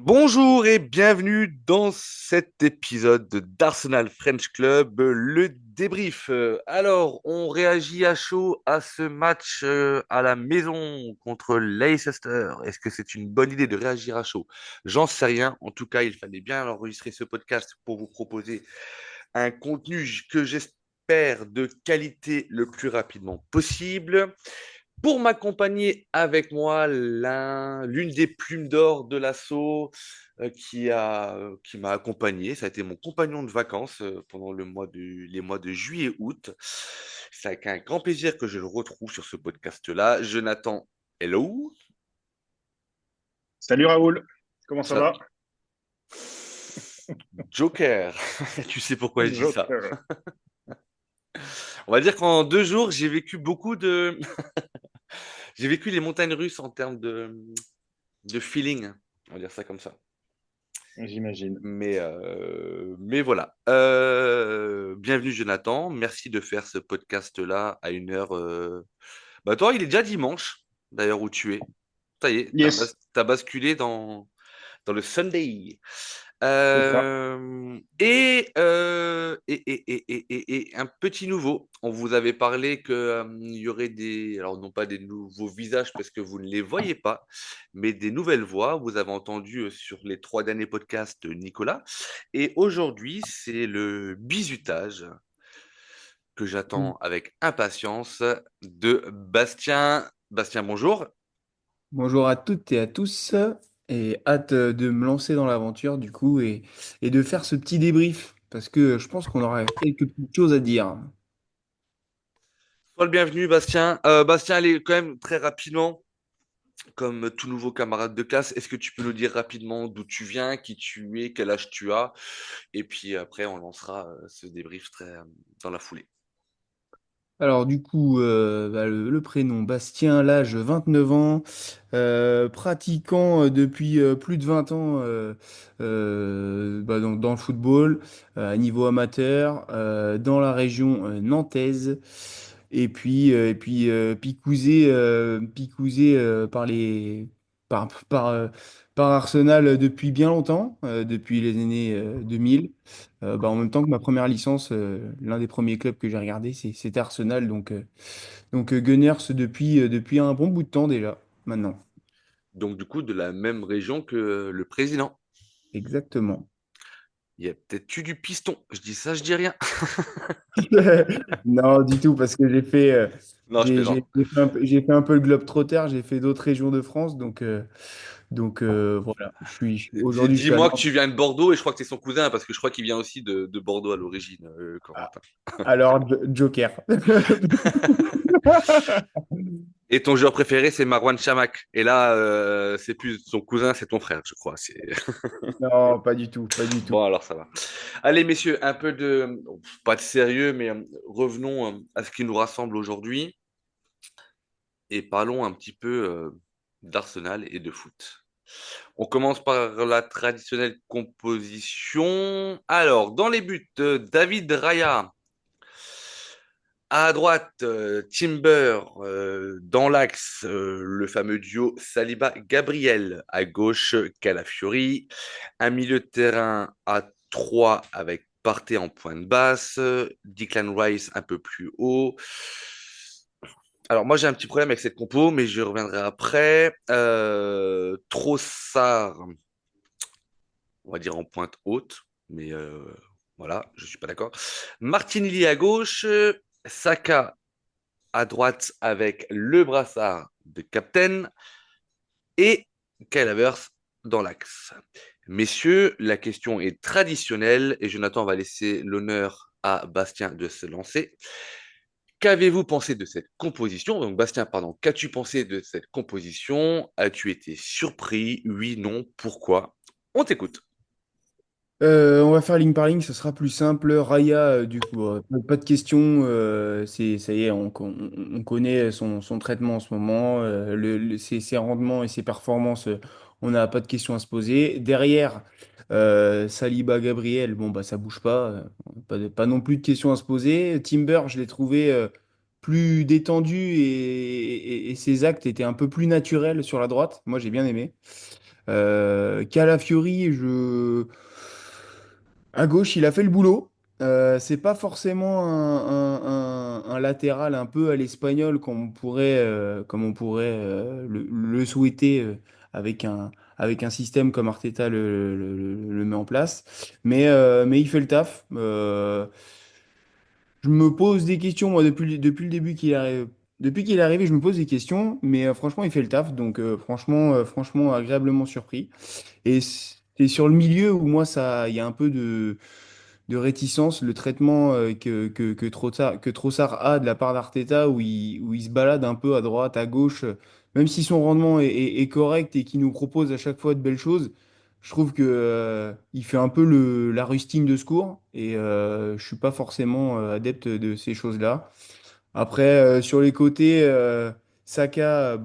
Bonjour et bienvenue dans cet épisode d'Arsenal French Club, le débrief. Alors, on réagit à chaud à ce match à la maison contre Leicester. Est-ce que c'est une bonne idée de réagir à chaud? J'en sais rien. En tout cas, il fallait bien enregistrer ce podcast pour vous proposer un contenu que j'espère de qualité le plus rapidement possible. Pour m'accompagner avec moi, l'une des plumes d'or de l'assaut qui m'a accompagné. Ça a été mon compagnon de vacances pendant les mois de juillet-août. C'est avec un grand plaisir que je le retrouve sur ce podcast-là. Jonathan, hello. Salut Raoul, comment ça Ça- va? Joker, tu sais pourquoi je dis ça. Joker. On va dire qu'en 2 jours, j'ai vécu j'ai vécu les montagnes russes en termes de feeling. On va dire ça comme ça. J'imagine. Mais voilà. Bienvenue Jonathan. Merci de faire ce podcast-là à une heure. Bah toi, il est déjà dimanche, d'ailleurs, où tu es. Ça y est, Yes, t'as basculé dans le Sunday. c'est ça. Et un petit nouveau. On vous avait parlé que, il y aurait alors non pas des nouveaux visages parce que vous ne les voyez pas, mais des nouvelles voix. Vous avez entendu sur les 3 derniers podcasts Nicolas. Et aujourd'hui, c'est le bizutage que j'attends avec impatience de Bastien. Bastien, bonjour. Bonjour à toutes et à tous, et hâte de me lancer dans l'aventure du coup et de faire ce petit débrief, parce que je pense qu'on aura quelques petites choses à dire. Sois le bienvenu, Bastien. Bastien, allez, quand même, très rapidement. Comme tout nouveau camarade de classe, est-ce que tu peux nous dire rapidement d'où tu viens, qui tu es, quel âge tu as? Et puis après, on lancera ce débrief dans la foulée. Alors du coup, le prénom Bastien, l'âge 29 ans, pratiquant depuis plus de 20 ans dans le football, à niveau amateur, dans la région nantaise, picousé par par Arsenal depuis bien longtemps, depuis les années 2000. En même temps que ma première licence, l'un des premiers clubs que j'ai regardé, c'était Arsenal. Donc Gunners depuis un bon bout de temps déjà, maintenant. Donc, du coup, de la même région que le président. Exactement. Il y a peut-être eu du piston. Je dis ça, je dis rien. Non, du tout, parce que Non, je plaisante. j'ai fait un peu le globe-trotter, j'ai fait d'autres régions de France. Voilà. Aujourd'hui, je suis à Dis-moi que Nantes. tu viens de Bordeaux et je crois que c'est son cousin parce que je crois qu'il vient aussi de Bordeaux à l'origine, Ah, Corentin. Alors, Joker. Et ton joueur préféré, c'est Marwan Chamakh. Et là, c'est plus son cousin, c'est ton frère, je crois. Non, pas du tout, pas du tout. Bon, alors ça va. Allez, messieurs, pas de sérieux, mais revenons à ce qui nous rassemble aujourd'hui et parlons un petit peu d'Arsenal et de foot. On commence par la traditionnelle composition. Alors, dans les buts, David Raya. À droite, Timber. Dans l'axe, le fameux duo Saliba-Gabriel. À gauche, Calafiori. Un milieu de terrain à 3 avec Partey en pointe basse. Declan Rice un peu plus haut. Alors moi j'ai un petit problème avec cette compo, mais je reviendrai après. Trossard, on va dire en pointe haute, mais voilà, je suis pas d'accord. Martinelli à gauche, Saka à droite avec le brassard de captain et Kyle Havertz dans l'axe. Messieurs, la question est traditionnelle et Jonathan va laisser l'honneur à Bastien de se lancer. Qu'avez-vous pensé de cette composition? Donc, Bastien, pardon, qu'as-tu pensé de cette composition? As-tu été surpris? Oui, non, pourquoi? On t'écoute. On va faire ligne par ligne, ce sera plus simple. Raya, du coup, pas de question. Ça y est, on connaît son traitement en ce moment, ses rendements et ses performances. On n'a pas de questions à se poser. Derrière, Saliba, Gabriel, bon bah ça bouge pas, pas non plus de questions à se poser. Timber, je l'ai trouvé plus détendu et ses actes étaient un peu plus naturels sur la droite. Moi, j'ai bien aimé. Calafiori, à gauche, il a fait le boulot. C'est pas forcément un latéral un peu à l'espagnol comme on pourrait le souhaiter avec un système comme Arteta le met en place. Mais il fait le taf. Je me pose des questions, moi, depuis le début qu'il arrive. Depuis qu'il est arrivé, je me pose des questions, mais franchement, il fait le taf. Donc, franchement, agréablement surpris. Et c'est sur le milieu où moi, il y a un peu de réticence, le traitement que Trossard a de la part d'Arteta, où il se balade un peu à droite, à gauche, même si son rendement est correct et qu'il nous propose à chaque fois de belles choses, je trouve que, il fait un peu la rustine de secours, et je suis pas forcément adepte de ces choses-là. Après, sur les côtés, Saka,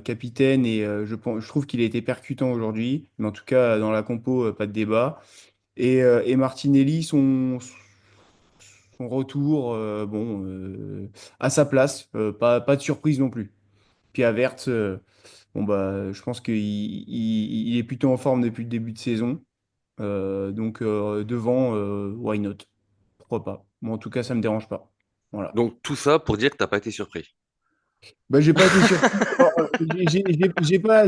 capitaine, et je trouve qu'il a été percutant aujourd'hui, mais en tout cas, dans la compo, pas de débat. Et Martinelli, son retour, à sa place, pas de surprise non plus. Puis Havertz, je pense il est plutôt en forme depuis le début de saison. Devant, why not? Pourquoi pas? Moi, en tout cas, ça me dérange pas. Voilà. Donc tout ça pour dire que t'as pas été surpris. Bah, j'ai pas été surpris.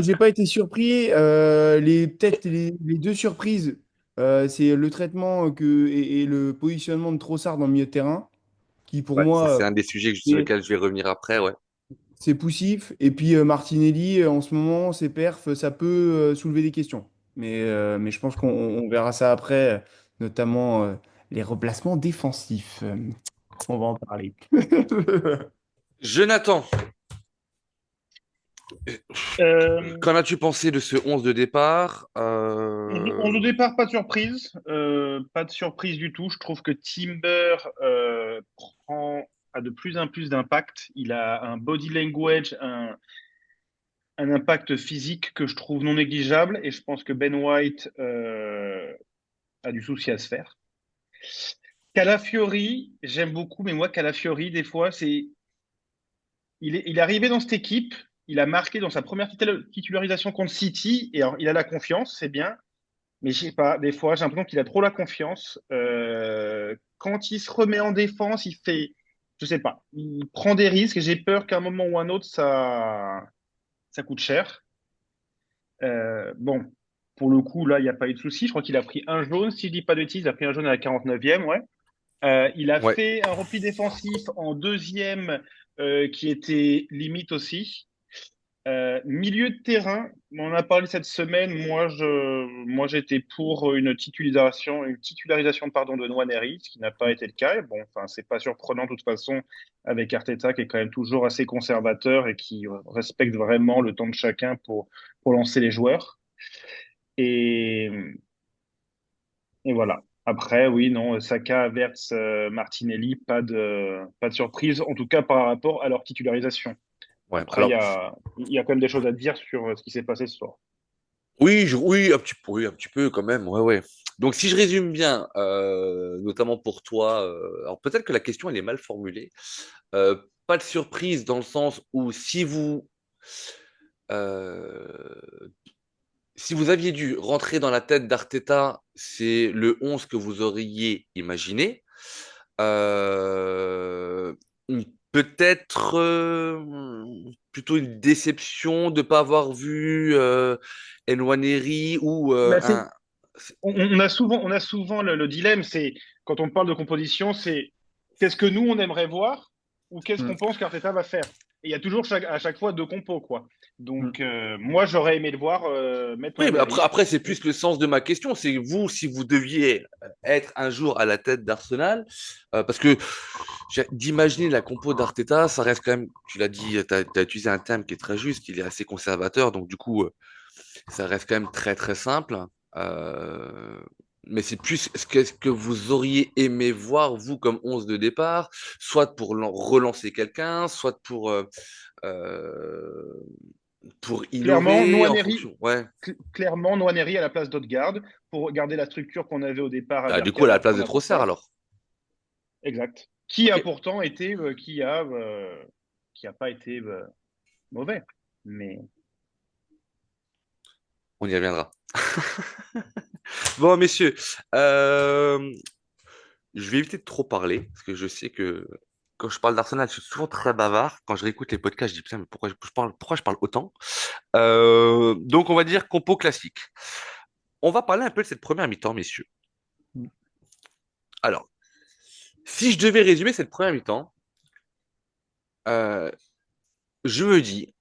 J'ai pas été surpris. Peut-être les deux surprises, c'est le traitement et le positionnement de Trossard dans le milieu de terrain, qui pour Ouais, ça moi, c'est un des sujets sur c'est lesquels je vais revenir après, ouais. c'est poussif. Et puis Martinelli, en ce moment, ses perfs, ça peut soulever des questions. Mais je pense qu'on verra ça après, notamment les replacements défensifs. On va en parler. Jonathan, Euh, qu'en as-tu pensé de ce 11 de départ? 11 au départ, pas de surprise. Pas de surprise du tout. Je trouve que Timber a de plus en plus d'impact. Il a un body language, un impact physique que je trouve non négligeable. Et je pense que Ben White a du souci à se faire. Calafiori, j'aime beaucoup, mais moi, Calafiori, des fois, il est arrivé dans cette équipe. Il a marqué dans sa première titularisation contre City. Et alors, il a la confiance, c'est bien. Mais je sais pas, des fois, j'ai l'impression qu'il a trop la confiance. Quand il se remet en défense, il fait, je sais pas, il prend des risques et j'ai peur qu'à un moment ou un autre, ça coûte cher. Bon, pour le coup, là, il n'y a pas eu de souci. Je crois qu'il a pris un jaune, si je dis pas de bêtises, il a pris un jaune à la 49e, ouais. Il a Ouais. fait un repli défensif en deuxième qui était limite aussi. Milieu de terrain, on en a parlé cette semaine. Moi, j'étais pour une titularisation, pardon, de Nwaneri, ce qui n'a pas été le cas. Et bon, enfin, c'est pas surprenant de toute façon avec Arteta, qui est quand même toujours assez conservateur et qui respecte vraiment le temps de chacun pour lancer les joueurs. Et, et voilà. Après, oui, non, Saka, Havertz, Martinelli, pas de surprise, en tout cas par rapport à leur titularisation. Ouais. Après, Alors, il y a quand même des choses à dire sur ce qui s'est passé ce soir. oui, oui, un petit peu quand même, ouais, ouais. Donc, si je résume bien, notamment pour toi, alors peut-être que la question elle est mal formulée. Pas de surprise dans le sens où euh, si vous aviez dû rentrer dans la tête d'Arteta, c'est le 11 que vous auriez imaginé. Euh, Peut-être plutôt une déception de ne pas avoir vu Nwaneri ou Bah, un. on a souvent le dilemme, c'est quand on parle de composition, c'est qu'est-ce que nous on aimerait voir ou qu'est-ce Mm, qu'on pense qu'Arteta va faire. Et il y a toujours à chaque fois deux compos, quoi. mm. Donc moi j'aurais aimé le voir mettre Oui, mais Nwaneri. Je après pense c'est que plus le sens de ma question. C'est vous, si vous deviez être un jour à la tête d'Arsenal, parce que d'imaginer la compo d'Arteta, ça reste quand même, tu l'as dit, tu as utilisé un terme qui est très juste, il est assez conservateur, donc du coup, ça reste quand même très très simple. Euh, mais c'est plus ce que vous auriez aimé voir, vous, comme 11 de départ, soit pour relancer quelqu'un, soit euh, pour clairement innover en Nwaneri, fonction. Ouais. clairement Nwaneri à la place d'Odegaard pour garder la structure qu'on avait au départ à Ah, du coup, à Bergame la alors place qu'on de n'avait Trossard, pas. alors. Exact. Qui Ok. a pourtant été, qui a pas été mauvais. Mais On y reviendra. Bon, messieurs, je vais éviter de trop parler, parce que je sais que quand je parle d'Arsenal, je suis souvent très bavard. Quand je réécoute les podcasts, je dis, putain, mais pourquoi je parle autant? Donc, on va dire compo classique. On va parler un peu de cette première mi-temps, messieurs. Alors, si je devais résumer cette première mi-temps, euh, je me dis,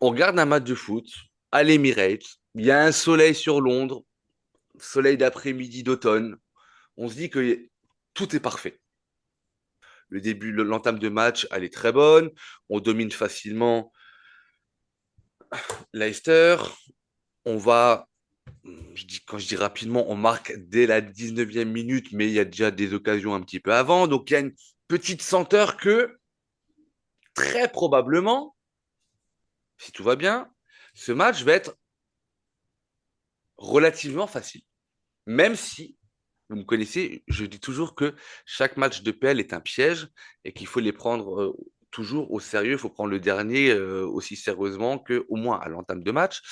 on regarde un match de foot à l'Emirates, il y a un soleil sur Londres, soleil d'après-midi d'automne. On se dit que tout est parfait. L'entame de match, elle est très bonne. On domine facilement Leicester. On va, quand je dis rapidement, on marque dès la 19e minute, mais il y a déjà des occasions un petit peu avant. Donc il y a une petite senteur que, très probablement, si tout va bien, ce match va être relativement facile. Même si, vous me connaissez, je dis toujours que chaque match de PL est un piège et qu'il faut les prendre toujours au sérieux. Il faut prendre le dernier aussi sérieusement qu'au moins à l'entame de match,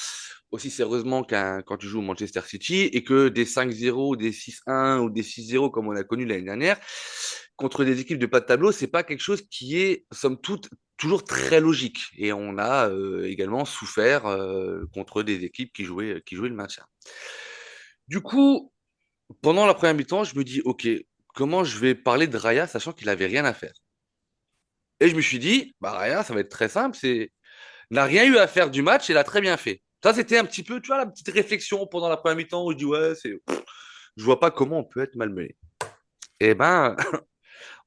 aussi sérieusement quand tu joues au Manchester City et que des 5-0, des 6-1 ou des 6-0 comme on a connu l'année dernière, contre des équipes de bas de tableau, c'est pas quelque chose qui est, somme toute, toujours très logique. Et on a également souffert contre des équipes qui jouaient le match. Du coup, pendant la première mi-temps, je me dis, OK, comment je vais parler de Raya sachant qu'il avait rien à faire? Et je me suis dit, bah Raya, ça va être très simple, n'a rien eu à faire du match et l'a très bien fait. Ça, c'était un petit peu, tu vois, la petite réflexion pendant la première mi-temps où je dis, ouais, je vois pas comment on peut être malmené. Eh ben,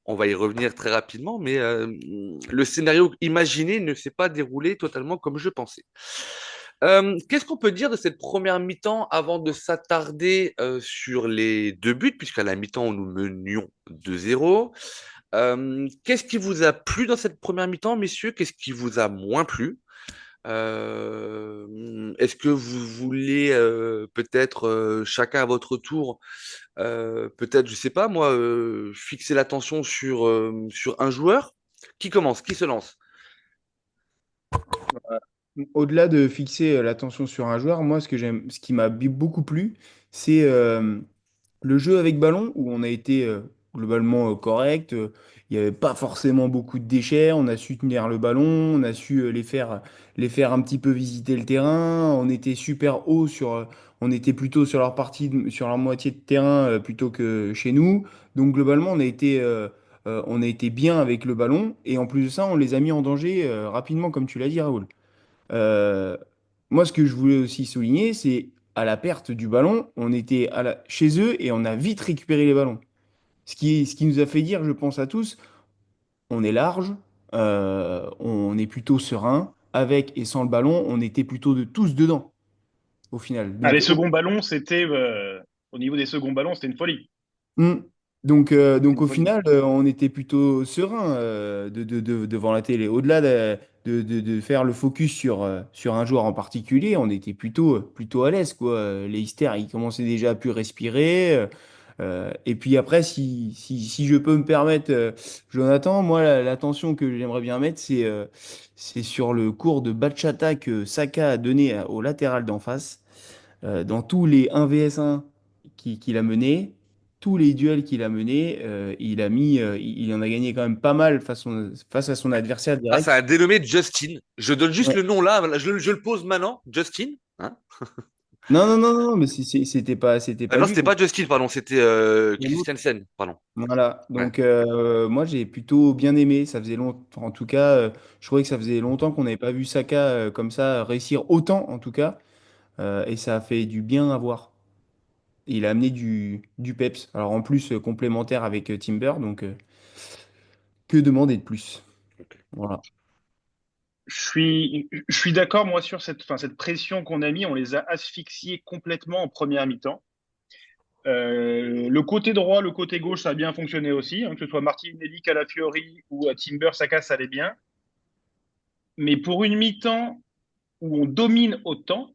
on va y revenir très rapidement, mais le scénario imaginé ne s'est pas déroulé totalement comme je pensais. Qu'est-ce qu'on peut dire de cette première mi-temps avant de s'attarder sur les deux buts, puisqu'à la mi-temps, nous menions 2-0. Qu'est-ce qui vous a plu dans cette première mi-temps, messieurs? Qu'est-ce qui vous a moins plu? Est-ce que vous voulez peut-être chacun à votre tour, peut-être, je sais pas moi, fixer l'attention sur un joueur? Qui commence? Qui se lance? Au-delà de fixer l'attention sur un joueur, moi, ce qui m'a beaucoup plu, c'est le jeu avec ballon où on a été globalement correct. Il n'y avait pas forcément beaucoup de déchets. On a su tenir le ballon, on a su les faire un petit peu visiter le terrain. On était super haut on était plutôt sur leur partie, sur leur moitié de terrain plutôt que chez nous. Donc globalement, on a été bien avec le ballon. Et en plus de ça, on les a mis en danger rapidement, comme tu l'as dit, Raoul. Euh, Moi, ce que je voulais aussi souligner, c'est à la perte du ballon, on était chez eux et on a vite récupéré les ballons. Ce qui nous a fait dire, je pense à tous, on est large, on est plutôt serein. Avec et sans le ballon, on était plutôt tous dedans, au final. Ah, les Donc, seconds ballons, au niveau des seconds ballons, c'était une folie. hmm. C'était Donc une au folie. final, on était plutôt serein devant la télé. Au-delà de faire le focus sur un joueur en particulier, on était plutôt à l'aise, quoi. Leicester, il commençait déjà à plus respirer. Et puis après, si je peux me permettre, Jonathan, moi, l'attention que j'aimerais bien mettre, c'est sur le cours de bachata que Saka a donné au latéral d'en face. Dans tous les 1 vs 1 qu'il a menés, tous les duels qu'il a menés, il en a gagné quand même pas mal face à son adversaire Ah, c'est direct. un dénommé Justin. Je donne juste Ouais. le nom là, je le pose maintenant. Justin. Hein. Non, mais c'était Ah pas non, lui. c'était pas Justin, pardon, c'était C'est l'autre. Christiansen, pardon. Voilà, Ouais. donc moi j'ai plutôt bien aimé, ça faisait longtemps, en tout cas, je trouvais que ça faisait longtemps qu'on n'avait pas vu Saka comme ça réussir autant en tout cas, et ça a fait du bien à voir. Il a amené du peps, alors en plus complémentaire avec Timber, donc que demander de plus? Ok. Voilà. Je suis d'accord, moi, sur cette pression qu'on a mis. On les a asphyxiés complètement en première mi-temps. Le côté droit, le côté gauche, ça a bien fonctionné aussi, hein, que ce soit Martinelli, Calafiori ou Timber, Saka, ça allait bien. Mais pour une mi-temps où on domine autant,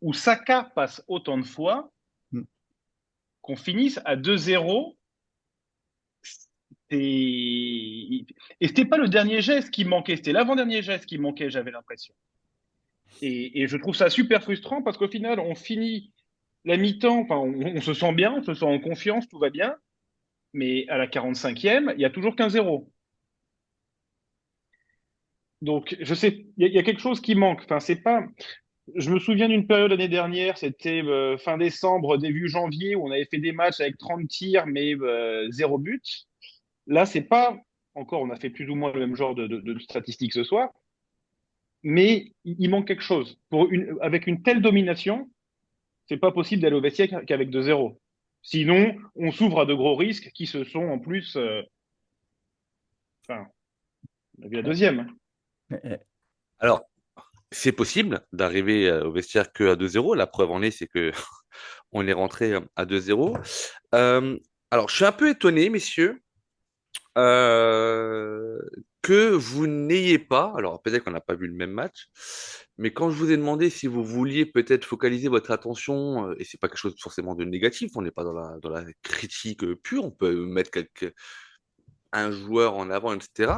où Saka passe autant de fois, Mm. qu'on finisse à 2-0, et c'était pas le dernier geste qui manquait, c'était l'avant-dernier geste qui manquait, j'avais l'impression. Et je trouve ça super frustrant parce qu'au final, on finit la mi-temps, enfin, on se sent bien, on se sent en confiance, tout va bien, mais à la 45e, il y a toujours qu'un zéro. Donc, je sais, il y a quelque chose qui manque. Enfin, c'est pas. Je me souviens d'une période l'année dernière, c'était fin décembre, début janvier, où on avait fait des matchs avec 30 tirs, mais zéro but. Là, c'est pas. Encore, on a fait plus ou moins le même genre de statistiques ce soir, mais il manque quelque chose. Avec une telle domination, c'est pas possible d'aller au vestiaire qu'avec 2-0. Sinon, on s'ouvre à de gros risques qui se sont en plus. Enfin, on a vu la deuxième. Alors, c'est possible d'arriver au vestiaire que à 2-0. La preuve en est, c'est que on est rentré à 2-0. Euh, alors, je suis un peu étonné, messieurs, euh, que vous n'ayez pas, alors peut-être qu'on n'a pas vu le même match, mais quand je vous ai demandé si vous vouliez peut-être focaliser votre attention, et c'est pas quelque chose forcément de négatif, on n'est pas dans la critique pure, on peut mettre un joueur en avant, etc.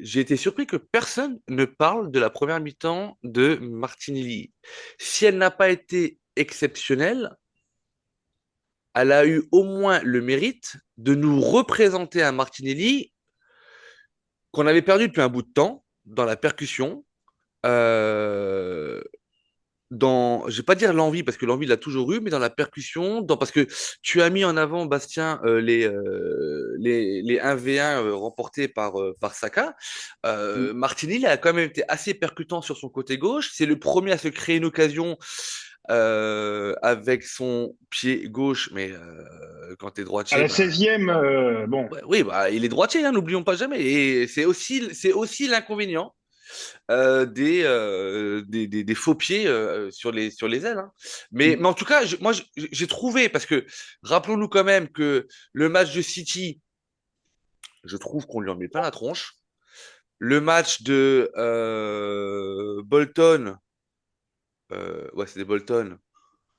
J'ai été surpris que personne ne parle de la première mi-temps de Martinelli. Si elle n'a pas été exceptionnelle, elle a eu au moins le mérite de nous représenter un Martinelli qu'on avait perdu depuis un bout de temps dans la percussion, euh, je vais pas dire l'envie parce que l'envie il l'a toujours eu, mais dans la percussion, parce que tu as mis en avant Bastien les 1v1 remportés par Saka. Martinelli a quand même été assez percutant sur son côté gauche. C'est le premier à se créer une occasion avec son pied gauche, mais quand tu es À droitier, la bah, 16e, bon, ouais, oui, bah, il est droitier, hein, n'oublions pas jamais. Et c'est aussi l'inconvénient des faux pieds sur les ailes. Hein. Mais en tout cas, moi, j'ai trouvé, parce que rappelons-nous quand même que le match de City, je trouve qu'on lui en met pas la tronche. Le match de Bolton, ouais, c'était Bolton,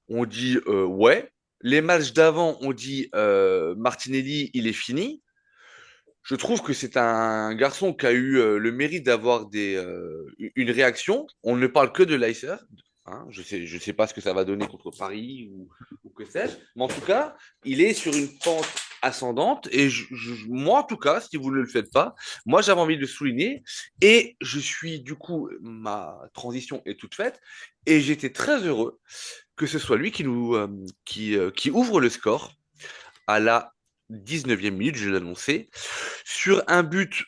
on dit ouais. Les matchs d'avant, on dit Martinelli, il est fini. Je trouve que c'est un garçon qui a eu le mérite d'avoir une réaction. On ne parle que de Leicester. Hein. Je sais pas ce que ça va donner contre Paris ou que sais-je. Mais en tout cas, il est sur une pente ascendante. Et moi, en tout cas, si vous ne le faites pas, moi, j'avais envie de le souligner. Et je suis, du coup, ma transition est toute faite. Et j'étais très heureux que ce soit lui qui ouvre le score à la 19e minute, je l'ai annoncé, sur un but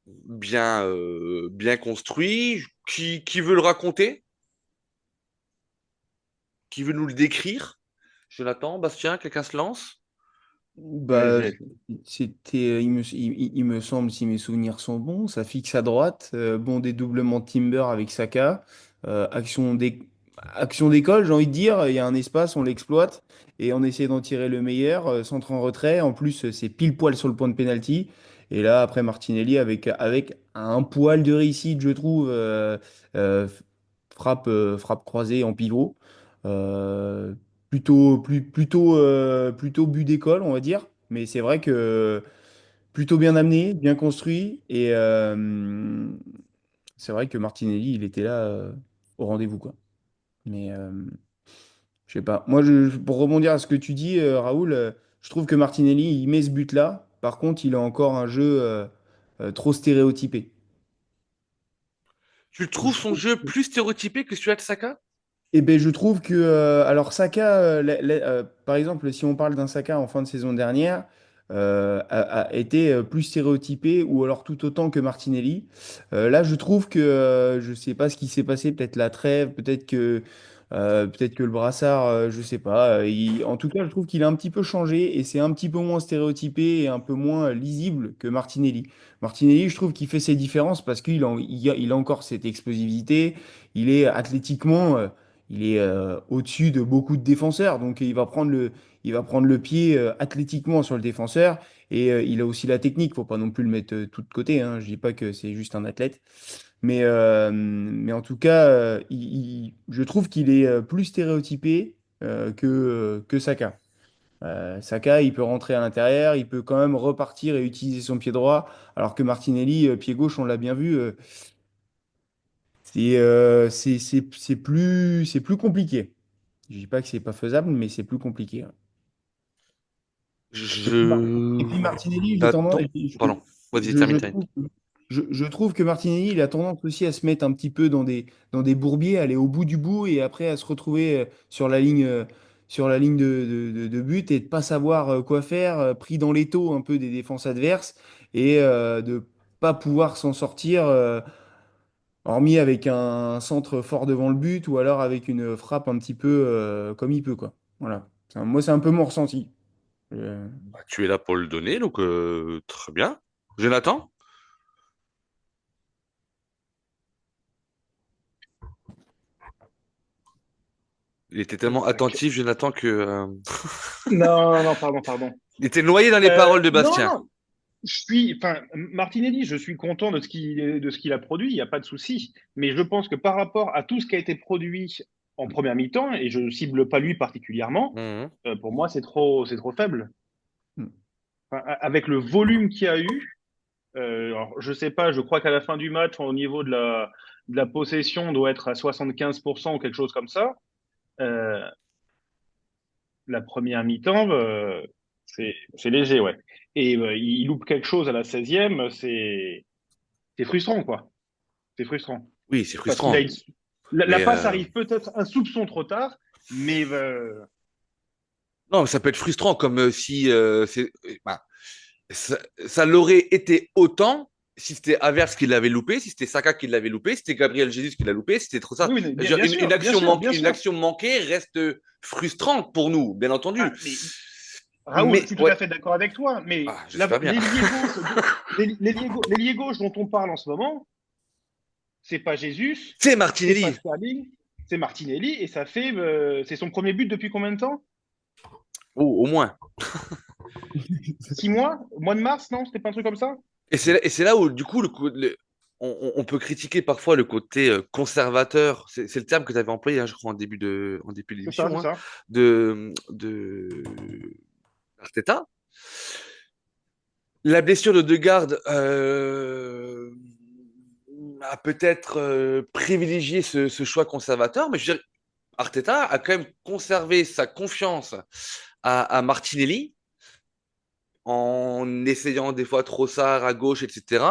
bien construit. Qui veut le raconter? Qui veut nous le décrire? Jonathan, Bastien, quelqu'un se lance? Bah, j'ai- c'était, il me semble, si mes souvenirs sont bons, ça fixe à droite, bon dédoublement de Timber avec Saka, action d'école, j'ai envie de dire, il y a un espace, on l'exploite et on essaie d'en tirer le meilleur, centre en retrait, en plus c'est pile poil sur le point de pénalty, et là après Martinelli avec un poil de réussite, je trouve, euh, frappe croisée en pivot. Euh, plutôt but d'école, on va dire. Mais c'est vrai que plutôt bien amené, bien construit. Et c'est vrai que Martinelli, il était là au rendez-vous, quoi. Mais je sais pas. Moi, pour rebondir à ce que tu dis, Raoul, je trouve que Martinelli, il met ce but-là. Par contre, il a encore un jeu trop stéréotypé. Tu trouves son jeu plus stéréotypé que celui de Saka? Eh ben, je trouve que, alors Saka, par exemple, si on parle d'un Saka en fin de saison dernière, a été plus stéréotypé ou alors tout autant que Martinelli. Là, je trouve que, je sais pas ce qui s'est passé, peut-être la trêve, peut-être que le brassard, je sais pas. En tout cas, je trouve qu'il a un petit peu changé et c'est un petit peu moins stéréotypé et un peu moins lisible que Martinelli. Martinelli, je trouve qu'il fait ses différences parce qu'il a encore cette explosivité. Il est athlétiquement. Il est au-dessus de beaucoup de défenseurs, donc il va prendre le pied athlétiquement sur le défenseur et il a aussi la technique. Faut pas non plus le mettre tout de côté. Hein. Je dis pas que c'est juste un athlète, mais en tout cas, je trouve qu'il est plus stéréotypé que Saka. Saka, il peut rentrer à l'intérieur, il peut quand même repartir et utiliser son pied droit, alors que Martinelli, pied gauche, on l'a bien vu. c'est plus compliqué. Je dis pas que c'est pas faisable, mais c'est plus compliqué. Ouais. Et puis, et Je... puis Martinelli, j'ai tendance, J'attends. Pardon. Vas-y, je, je termine, termine. trouve, je trouve que Martinelli, il a tendance aussi à se mettre un petit peu dans des bourbiers, à aller au bout du bout et après à se retrouver sur la ligne de but et de pas savoir quoi faire, pris dans l'étau un peu des défenses adverses et de pas pouvoir s'en sortir, hormis avec un centre fort devant le but ou alors avec une frappe un petit peu comme il peut, quoi. Voilà. Moi, c'est un peu mon ressenti. Euh, Bah, tu es là pour le donner, donc très bien. Jonathan? Il était tellement attentif, Jonathan, que Non, non, pardon, pardon. il était noyé dans les paroles de Non, Bastien. non, enfin, Martinelli, je suis content de ce qu'il a produit, il n'y a pas de souci. Mais je pense que par rapport à tout ce qui a été produit en première mi-temps, et je ne cible pas lui particulièrement, Mhm. pour moi, c'est trop faible. hmm. Enfin, avec le volume qu'il y a eu, alors, je sais pas, je crois qu'à la fin du match, au niveau de la possession, on doit être à 75% ou quelque chose comme ça. Euh, la première mi-temps, c'est léger, ouais. Et il loupe quelque chose à la 16e, c'est frustrant, quoi. C'est frustrant. Oui, c'est Parce qu'il a frustrant. la Mais passe arrive peut-être un soupçon trop tard, mais non, mais ça peut être frustrant comme si bah, ça, ça l'aurait été autant si c'était Havertz qui l'avait loupé, si c'était Saka qui l'avait loupé, si c'était Gabriel Jesus qui l'a loupé, si c'était trop ça. oui, oui, bien sûr, bien sûr, bien Une sûr. action manquée reste frustrante pour nous, bien entendu. Ah, mais Raoul, je Mais suis tout ouais, à fait d'accord avec toi, mais ah, j'espère bien. l'ailier gauche dont on parle en ce moment, c'est pas Jesus, C'est c'est pas Martinelli. Sterling, c'est Martinelli, et c'est son premier but depuis combien de temps? Oh, au moins. 6 mois? Au mois de mars, non? C'était pas un truc comme ça? Et c'est là où, du coup, on peut critiquer parfois le côté conservateur. C'est le terme que tu avais employé, hein, je crois, en début C'est ça, c'est d'émission, hein, ça. de Arteta. La blessure de Degarde a peut-être privilégié ce choix conservateur, mais je veux dire, Arteta a quand même conservé sa confiance à Martinelli en essayant des fois Trossard à gauche, etc.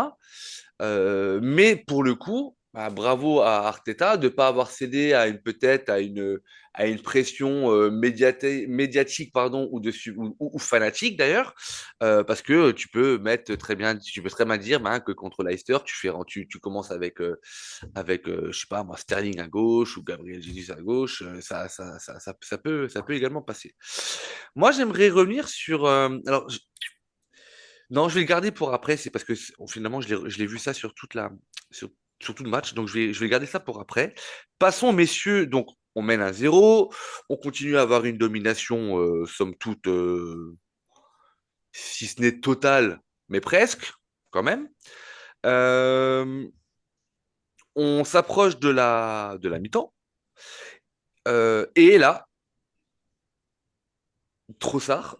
Mais pour le coup, bah, bravo à Arteta de ne pas avoir cédé à une peut-être à une pression médiatique pardon ou fanatique d'ailleurs parce que tu peux très bien dire ben, que contre Leicester tu commences avec je sais pas moi Sterling à gauche ou Gabriel Jesus à gauche ça peut également passer. Moi j'aimerais revenir sur non, je vais le garder pour après. C'est parce que finalement, je l'ai vu ça sur sur, sur tout le match. Donc, je vais garder ça pour après. Passons, messieurs. Donc, on mène à 0. On continue à avoir une domination, somme toute, si ce n'est totale, mais presque, quand même. Euh, on s'approche de la mi-temps. Et là, Trossard,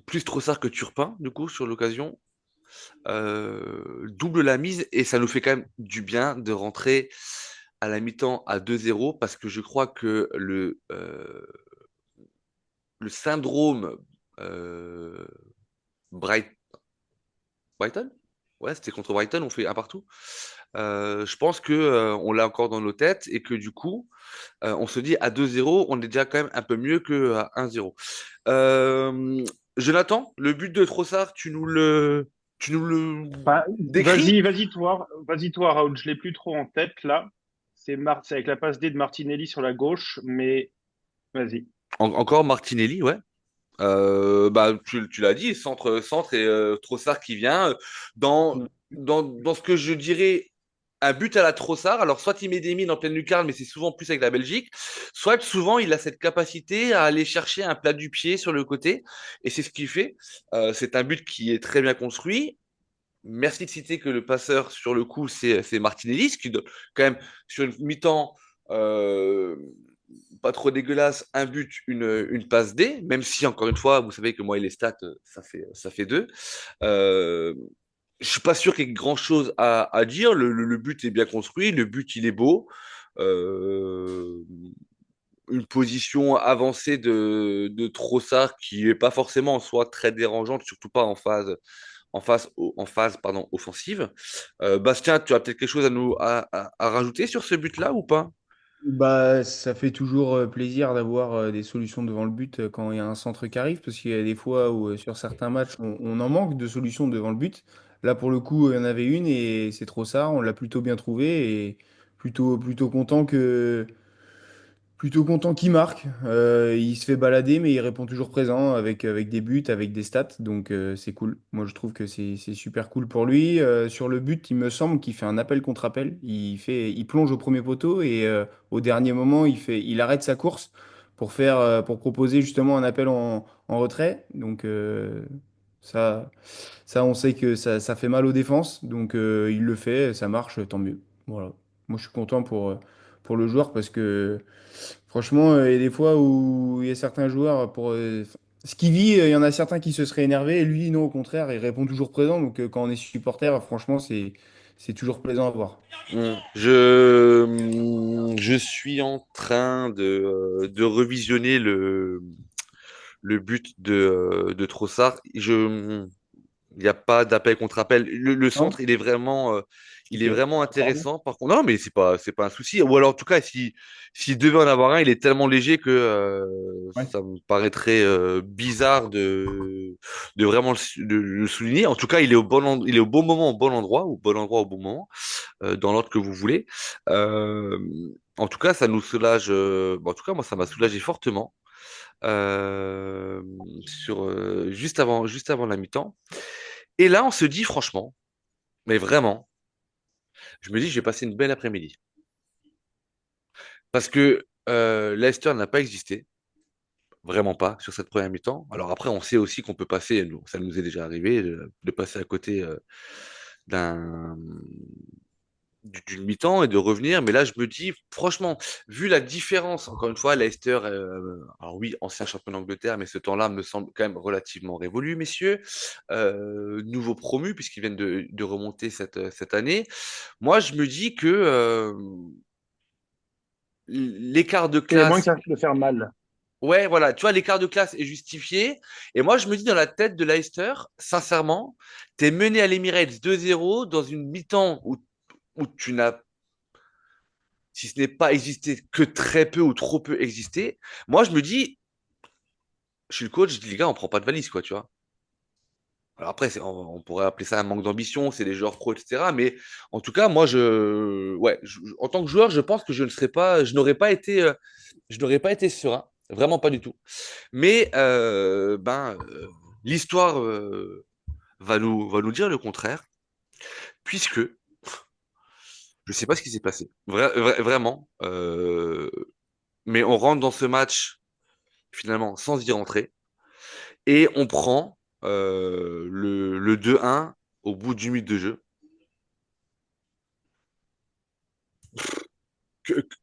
plus Trossard que Turpin, du coup, sur l'occasion, double la mise et ça nous fait quand même du bien de rentrer à la mi-temps à 2-0 parce que je crois que le syndrome euh, Bright- Brighton, ouais, c'était contre Brighton, on fait un partout. Je pense que on l'a encore dans nos têtes et que du coup, on se dit à 2-0, on est déjà quand même un peu mieux que à 1-0. Euh, Jonathan, le but de Trossard, tu nous le Bah, décris? vas-y toi, Raoul. Je l'ai plus trop en tête là. C'est avec la passe D de Martinelli sur la gauche, mais vas-y. Encore Martinelli, ouais. Bah, tu l'as dit, centre et Trossard qui vient dans ce que je dirais un but à la Trossard. Alors, soit il met des mines en pleine lucarne, mais c'est souvent plus avec la Belgique, soit souvent il a cette capacité à aller chercher un plat du pied sur le côté, et c'est ce qu'il fait. C'est un but qui est très bien construit. Merci de citer que le passeur sur le coup, c'est Martinelli, ce qui donne quand même sur une mi-temps euh, pas trop dégueulasse, un but, une passe D, même si encore une fois, vous savez que moi et les stats, ça fait deux. Euh, je suis pas sûr qu'il y ait grand-chose à dire. Le but est bien construit, le but il est beau. Euh, une position avancée de Trossard qui est pas forcément en soi très dérangeante, surtout pas en phase pardon, offensive. Bastien, tu as peut-être quelque chose à rajouter sur ce but-là ou pas? Bah, ça fait toujours plaisir d'avoir des solutions devant le but quand il y a un centre qui arrive, parce qu'il y a des fois où sur certains matchs, on en manque de solutions devant le but. Là, pour le coup, il y en avait une et c'est trop ça. On l'a plutôt bien trouvé et plutôt content que, plutôt content qu'il marque. Il se fait balader, mais il répond toujours présent avec des buts, avec des stats. Donc c'est cool. Moi, je trouve que c'est super cool pour lui. Sur le but, il me semble qu'il fait un appel contre appel. Il plonge au premier poteau et au dernier moment, il arrête sa course pour proposer justement un appel en retrait. Donc ça, ça, on sait que ça fait mal aux défenses. Donc il le fait, ça marche, tant mieux. Voilà. Moi, je suis content pour le joueur parce que franchement, il y a des fois où il y a certains joueurs, ce qu'il vit, il y en a certains qui se seraient énervés, et lui, non, au contraire, il répond toujours présent. Donc, quand on est supporter, franchement, c'est toujours plaisant à voir. Je suis en train de revisionner le but de Trossard. Il n'y a pas d'appel contre appel. Le Non? centre, il Ok. est vraiment Pardon? intéressant. Par contre, non, mais c'est pas un souci. Ou alors, en tout cas, s'il devait en avoir un, il est tellement léger que Ouais. ça me paraîtrait bizarre de vraiment le souligner. En tout cas, il est au bon moment, au bon endroit, au bon endroit, au bon moment, dans l'ordre que vous voulez. Euh, en tout cas, ça nous soulage. Bon, en tout cas, moi, ça m'a soulagé fortement euh, juste avant la mi-temps. Et là, on se dit franchement, mais vraiment, je me dis, je vais passer une belle après-midi. Parce que Leicester n'a pas existé, vraiment pas, sur cette première mi-temps. Alors après, on sait aussi qu'on peut passer, ça nous est déjà arrivé, de passer à côté d'un d'une mi-temps et de revenir. Mais là, je me dis, franchement, vu la différence, encore une fois, Leicester, alors oui, ancien champion d'Angleterre, mais ce temps-là me semble quand même relativement révolu, messieurs. Nouveau promu, puisqu'ils viennent de remonter cette année. Moi, je me dis que l'écart de Il y a moins classe, qu'à le faire mal. ouais, voilà, tu vois, l'écart de classe est justifié. Et moi, je me dis dans la tête de Leicester, sincèrement, t'es mené à l'Emirates 2-0 dans une mi-temps où tu n'as, si ce n'est pas existé, que très peu ou trop peu existé. Moi, je me dis, je suis le coach, je dis, les gars, on prend pas de valise, quoi, tu vois. Alors après, on pourrait appeler ça un manque d'ambition, c'est des joueurs pro, etc. Mais en tout cas, moi, en tant que joueur, je pense que je n'aurais pas été serein, vraiment pas du tout. Mais l'histoire va nous dire le contraire, puisque je sais pas ce qui s'est passé, vraiment. Mais on rentre dans ce match finalement sans y rentrer et on prend le 2-1 au bout d'une minute de jeu.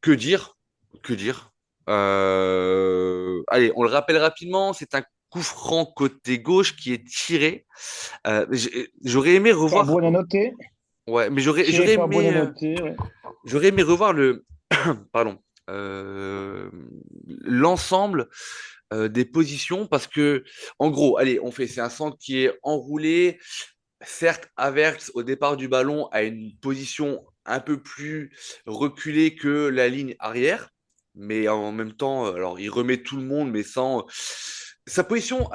Que dire? Que dire? Allez, on le rappelle rapidement, c'est un coup franc côté gauche qui est tiré. J'aurais aimé Par revoir. Buonanotte, Ouais, mais tiré par Buonanotte. Ouais. j'aurais aimé revoir pardon, euh, l'ensemble des positions parce que, en gros, allez, c'est un centre qui est enroulé. Certes, Havertz, au départ du ballon, a une position un peu plus reculée que la ligne arrière, mais en même temps, alors il remet tout le monde, mais sans. Sa position,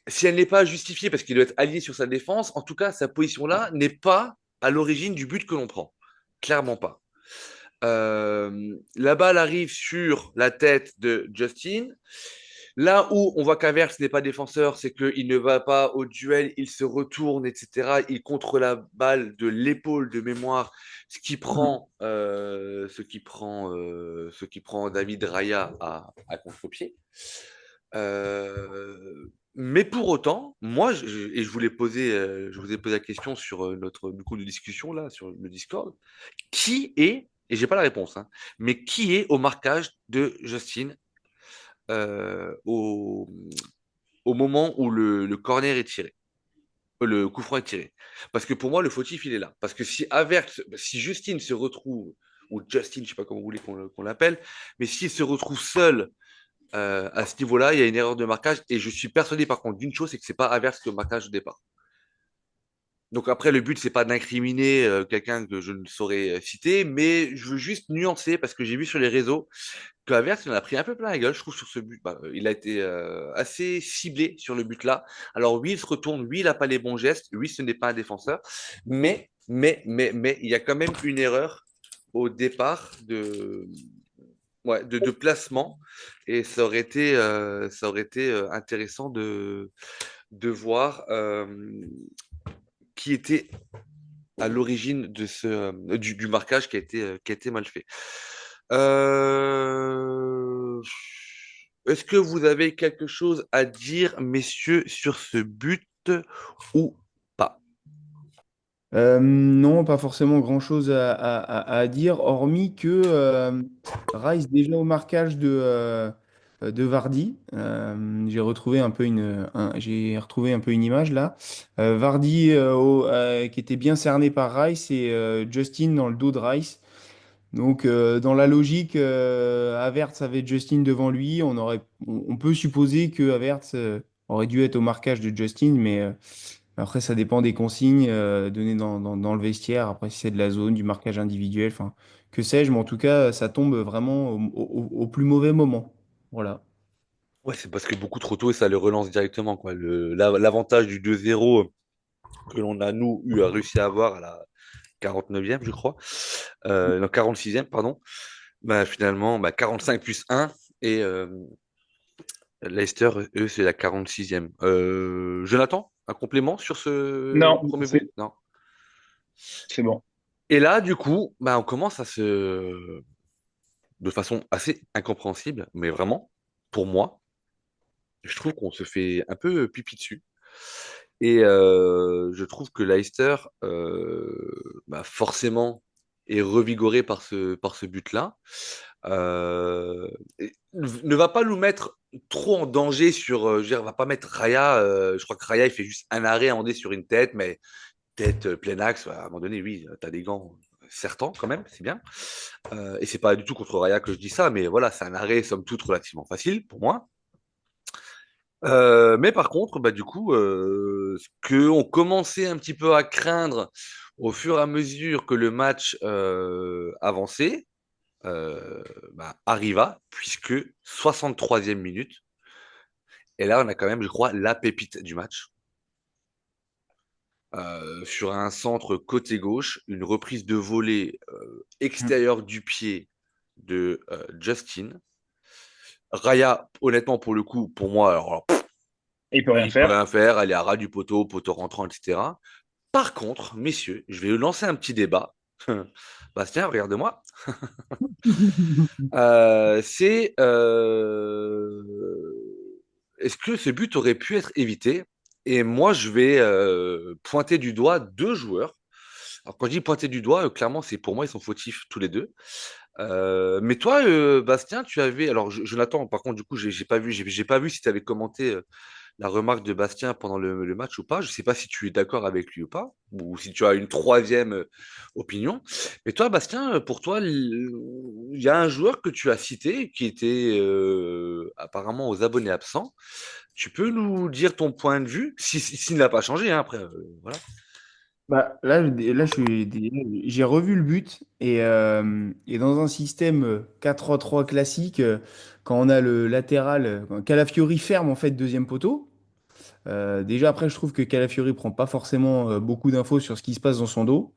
si elle n'est pas justifiée parce qu'il doit être aligné sur sa défense, en tout cas, sa position-là n'est pas à l'origine du but que l'on prend. Clairement pas. La balle arrive sur la tête de Justin. Là où on voit qu'Averse n'est pas défenseur, c'est qu'il ne va pas au duel, il se retourne, etc. Il contre la balle de l'épaule de mémoire, ce qui prend David Raya à contre-pied. Mais pour autant, et je vous ai posé la question sur notre du coup de discussion là, sur le Discord, qui est, et j'ai pas la réponse, hein, mais qui est au marquage de Justin euh, au, au moment où le corner est tiré. le coup franc est tiré. Parce que pour moi, le fautif, il est là. Parce que si Justine se retrouve, ou Justin, je sais pas comment vous voulez qu'on l'appelle, mais s'il se retrouve seul à ce niveau-là, il y a une erreur de marquage. Et je suis persuadé par contre d'une chose, c'est que c'est pas Havertz qui est au marquage de départ. Donc après, le but, c'est pas d'incriminer quelqu'un que je ne saurais citer, mais je veux juste nuancer parce que j'ai vu sur les réseaux que Havertz, il en a pris un peu plein la gueule, je trouve, sur ce but. Bah, il a été assez ciblé sur le but-là. Alors oui, il se retourne, oui, il n'a pas les bons gestes, oui, ce n'est pas un défenseur, mais, il y a quand même une erreur au départ de placement, et ça aurait été intéressant de voir qui était à l'origine du marquage qui a été mal fait. Est-ce que vous avez quelque chose à dire, messieurs, sur ce but ou pas? Non, pas forcément grand-chose à dire, hormis que Rice, déjà au marquage de Vardy, j'ai retrouvé un peu une image là. Vardy qui était bien cerné par Rice et Justin dans le dos de Rice. Donc, dans la logique, Havertz avait Justin devant lui. On peut supposer que Havertz aurait dû être au marquage de Justin, mais après, ça dépend des consignes données dans le vestiaire. Après, si c'est de la zone, du marquage individuel, enfin, que sais-je, mais en tout cas, ça tombe vraiment au plus mauvais moment. Voilà. Ouais, c'est parce que beaucoup trop tôt et ça le relance directement, quoi. L'avantage du 2-0 que l'on a, nous, réussi à avoir à la 49e, je crois, non, 46e, pardon, bah, finalement, bah, 45 + 1, et Leicester, eux, c'est la 46e. Jonathan, un complément sur ce Non, premier but? Non. c'est bon. Et là, du coup, bah, on commence de façon assez incompréhensible, mais vraiment, pour moi, je trouve qu'on se fait un peu pipi dessus. Et je trouve que Leicester, bah, forcément, est revigoré par ce but-là. Ne va pas nous mettre trop en danger je veux dire, va pas mettre Raya. Je crois que Raya, il fait juste un arrêt en dé sur une tête, mais tête plein axe. À un moment donné, oui, tu as des gants certains quand même, c'est bien. Et c'est pas du tout contre Raya que je dis ça, mais voilà, c'est un arrêt, somme toute, relativement facile pour moi. Mais par contre, bah, du coup, ce qu'on commençait un petit peu à craindre au fur et à mesure que le match avançait, bah, arriva, puisque 63e minute, et là on a quand même, je crois, la pépite du match. Sur un centre côté gauche, une reprise de volée Mm. extérieure du pied de Justin. Raya, honnêtement, pour le coup, pour moi, alors, Et il peut rien il peut faire. rien faire, elle est à ras du poteau rentrant, etc. Par contre, messieurs, je vais lancer un petit débat. Bastien, regarde-moi. C'est est-ce que ce but aurait pu être évité? Et moi, je vais pointer du doigt deux joueurs. Alors, quand je dis pointer du doigt, clairement, c'est pour moi, ils sont fautifs tous les deux. Mais toi, Bastien, tu avais. Alors, Jonathan, par contre, du coup, j'ai pas vu si tu avais commenté la remarque de Bastien pendant le match ou pas. Je ne sais pas si tu es d'accord avec lui ou pas, ou si tu as une troisième opinion. Mais toi, Bastien, pour toi, il y a un joueur que tu as cité qui était apparemment aux abonnés absents. Tu peux nous dire ton point de vue, s'il n'a pas changé, hein, après, voilà. Bah, j'ai revu le but et dans un système 4-3-3 classique, quand on a le latéral, quand Calafiori ferme en fait deuxième poteau. Déjà après, je trouve que Calafiori prend pas forcément beaucoup d'infos sur ce qui se passe dans son dos.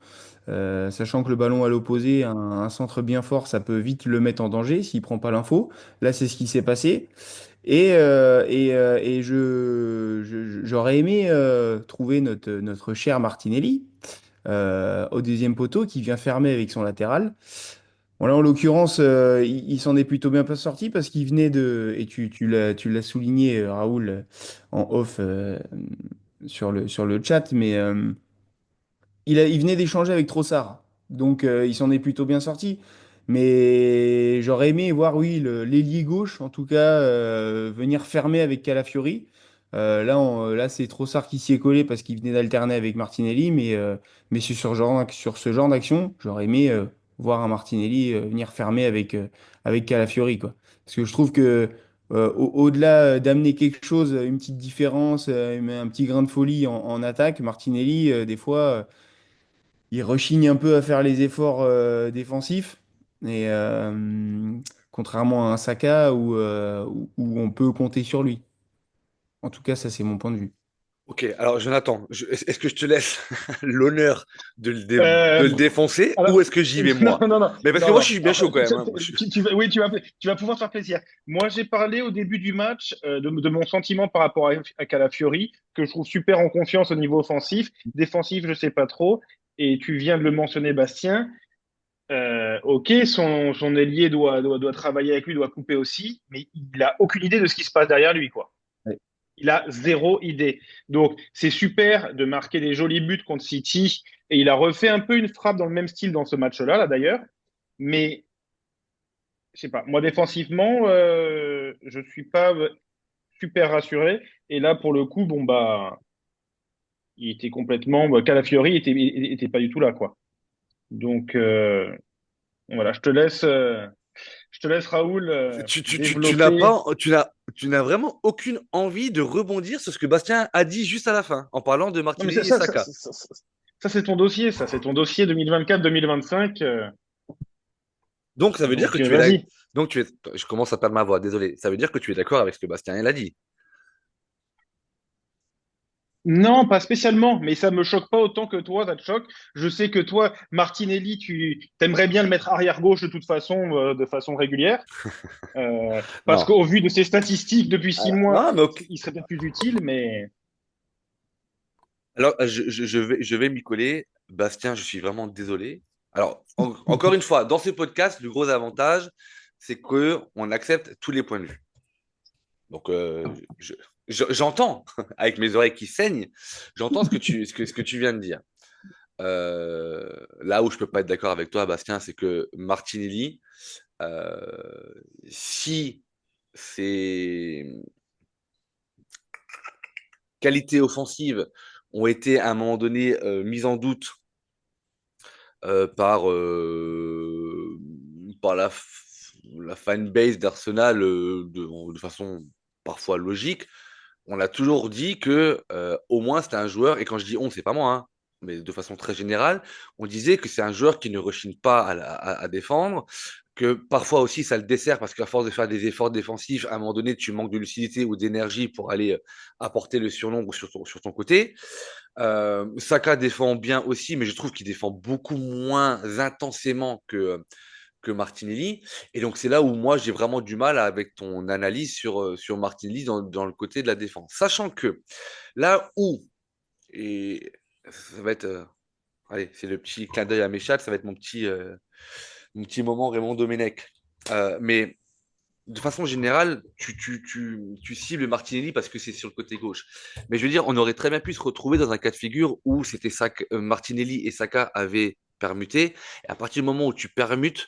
Sachant que le ballon à l'opposé, un centre bien fort, ça peut vite le mettre en danger s'il prend pas l'info. Là, c'est ce qui s'est passé. J'aurais aimé trouver notre cher Martinelli au deuxième poteau qui vient fermer avec son latéral. Bon, là, en l'occurrence, il s'en est plutôt bien pas sorti parce qu'il venait et tu l'as souligné, Raoul, en off sur le chat, mais il venait d'échanger avec Trossard. Donc, il s'en est plutôt bien sorti. Mais j'aurais aimé voir, oui, l'ailier gauche, en tout cas, venir fermer avec Calafiori. Là, c'est Trossard qui s'y est collé parce qu'il venait d'alterner avec Martinelli, mais sur ce genre d'action, j'aurais aimé voir un Martinelli venir fermer avec Calafiori, quoi. Parce que je trouve que au-delà d'amener quelque chose, une petite différence, un petit grain de folie en attaque, Martinelli, des fois, il rechigne un peu à faire les efforts défensifs. Et contrairement à un Saka où on peut compter sur lui. En tout cas, ça, c'est mon point de vue. Ok, alors Jonathan, est-ce que je te laisse l'honneur de Euh, le défoncer ou alors, est-ce que j'y vais non, moi? non, non, Mais parce que non, moi, je non. suis bien Alors, chaud quand même, hein. oui, tu vas pouvoir te faire plaisir. Moi, j'ai parlé au début du match de mon sentiment par rapport à Calafiori, que je trouve super en confiance au niveau offensif. Défensif, je sais pas trop. Et tu viens de le mentionner, Bastien. Ok, son ailier doit travailler avec lui, doit couper aussi, mais il a aucune idée de ce qui se passe derrière lui, quoi. Ouais. Il a zéro idée. Donc, c'est super de marquer des jolis buts contre City. Et il a refait un peu une frappe dans le même style dans ce match-là, là, d'ailleurs. Mais, je sais pas, moi, défensivement, je suis pas super rassuré. Et là, pour le coup, bon, bah, il était complètement. Bah, Calafiori était pas du tout là, quoi. Donc, voilà, je te laisse Raoul, Tu n'as développer. pas, tu n'as vraiment aucune envie de rebondir sur ce que Bastien a dit juste à la fin, en parlant de Non, mais Martinelli et Saka. ça, c'est ton dossier, ça. C'est ton dossier 2024-2025. Donc, ça veut dire que Donc, tu es là. vas-y. Donc, je commence à perdre ma voix, désolé. Ça veut dire que tu es d'accord avec ce que Bastien il a dit. Non, pas spécialement, mais ça me choque pas autant que toi, ça te choque. Je sais que toi, Martinelli, tu t'aimerais bien le mettre arrière gauche de façon régulière, parce Non. qu'au vu de ses statistiques depuis six mois, Non, mais ok. il serait peut-être plus utile, mais Alors, je vais m'y coller. Bastien, je suis vraiment désolé. Alors, encore une fois, dans ce podcast, le gros avantage, c'est que on accepte tous les points de vue. Donc, j'entends, avec mes oreilles qui saignent, j'entends ce que tu viens de dire. Là où je peux pas être d'accord avec toi, Bastien, c'est que Martinelli, euh, si ses qualités offensives ont été à un moment donné mises en doute par la fanbase d'Arsenal de façon parfois logique, on a toujours dit que au moins c'était un joueur, et quand je dis on, c'est pas moi, hein, mais de façon très générale, on disait que c'est un joueur qui ne rechigne pas à défendre, que parfois aussi ça le dessert parce qu'à force de faire des efforts défensifs, à un moment donné, tu manques de lucidité ou d'énergie pour aller apporter le surnombre sur ton côté. Saka défend bien aussi, mais je trouve qu'il défend beaucoup moins intensément que Martinelli. Et donc, c'est là où moi, j'ai vraiment du mal avec ton analyse sur Martinelli dans le côté de la défense. Sachant que là où, et ça va être, allez, c'est le petit clin d'œil à mes chats, ça va être mon petit moment Raymond Domenech. Mais de façon générale, tu cibles Martinelli parce que c'est sur le côté gauche. Mais je veux dire, on aurait très bien pu se retrouver dans un cas de figure où c'était Martinelli et Saka avaient permuté. Et à partir du moment où tu permutes,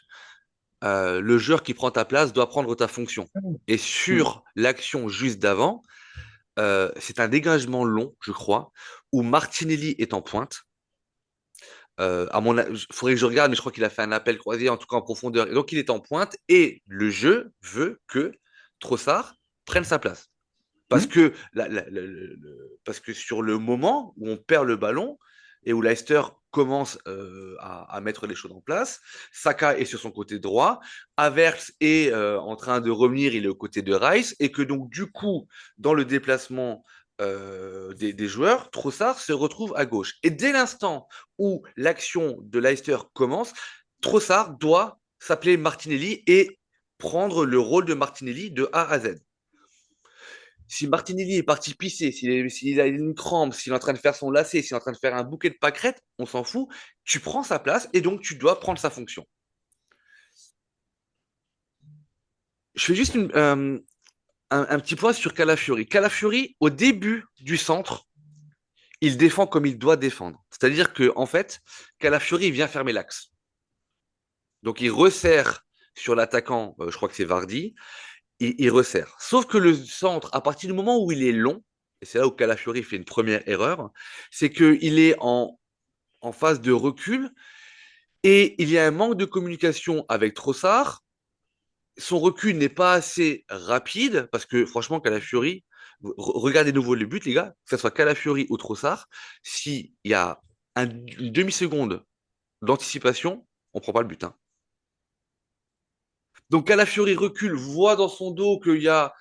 le joueur qui prend ta place doit prendre ta fonction. Et sur l'action juste d'avant, c'est un dégagement long, je crois, où Martinelli est en pointe. Il faudrait que je regarde, mais je crois qu'il a fait un appel croisé, en tout cas en profondeur. Et donc, il est en pointe et le jeu veut que Trossard prenne sa place. Parce Hmm. que, parce que sur le moment où on perd le ballon et où Leicester commence à mettre les choses en place, Saka est sur son côté droit, Havertz est en train de revenir, il est au côté de Rice, et que donc du coup, dans le déplacement des joueurs, Trossard se retrouve à gauche. Et dès l'instant où l'action de Leicester commence, Trossard doit s'appeler Martinelli et prendre le rôle de Martinelli de A à Z. Si Martinelli est parti pisser, s'il a une crampe, s'il est en train de faire son lacet, s'il est en train de faire un bouquet de pâquerettes, on s'en fout. Tu prends sa place et donc tu dois prendre sa fonction. Je fais juste un petit point sur Calafiori. Calafiori, au début du centre, il défend comme il doit défendre. C'est-à-dire que en fait, Calafiori vient fermer l'axe. Donc il resserre sur l'attaquant, je crois que c'est Vardy, il resserre. Sauf que le centre, à partir du moment où il est long, et c'est là où Calafiori fait une première erreur, c'est qu'il est en phase de recul et il y a un manque de communication avec Trossard. Son recul n'est pas assez rapide parce que franchement, Calafiori, regardez de nouveau le but, les gars, que ce soit Calafiori ou Trossard, s'il y a une demi-seconde d'anticipation, on prend pas le but, hein. Donc Calafiori recule, voit dans son dos qu'il y a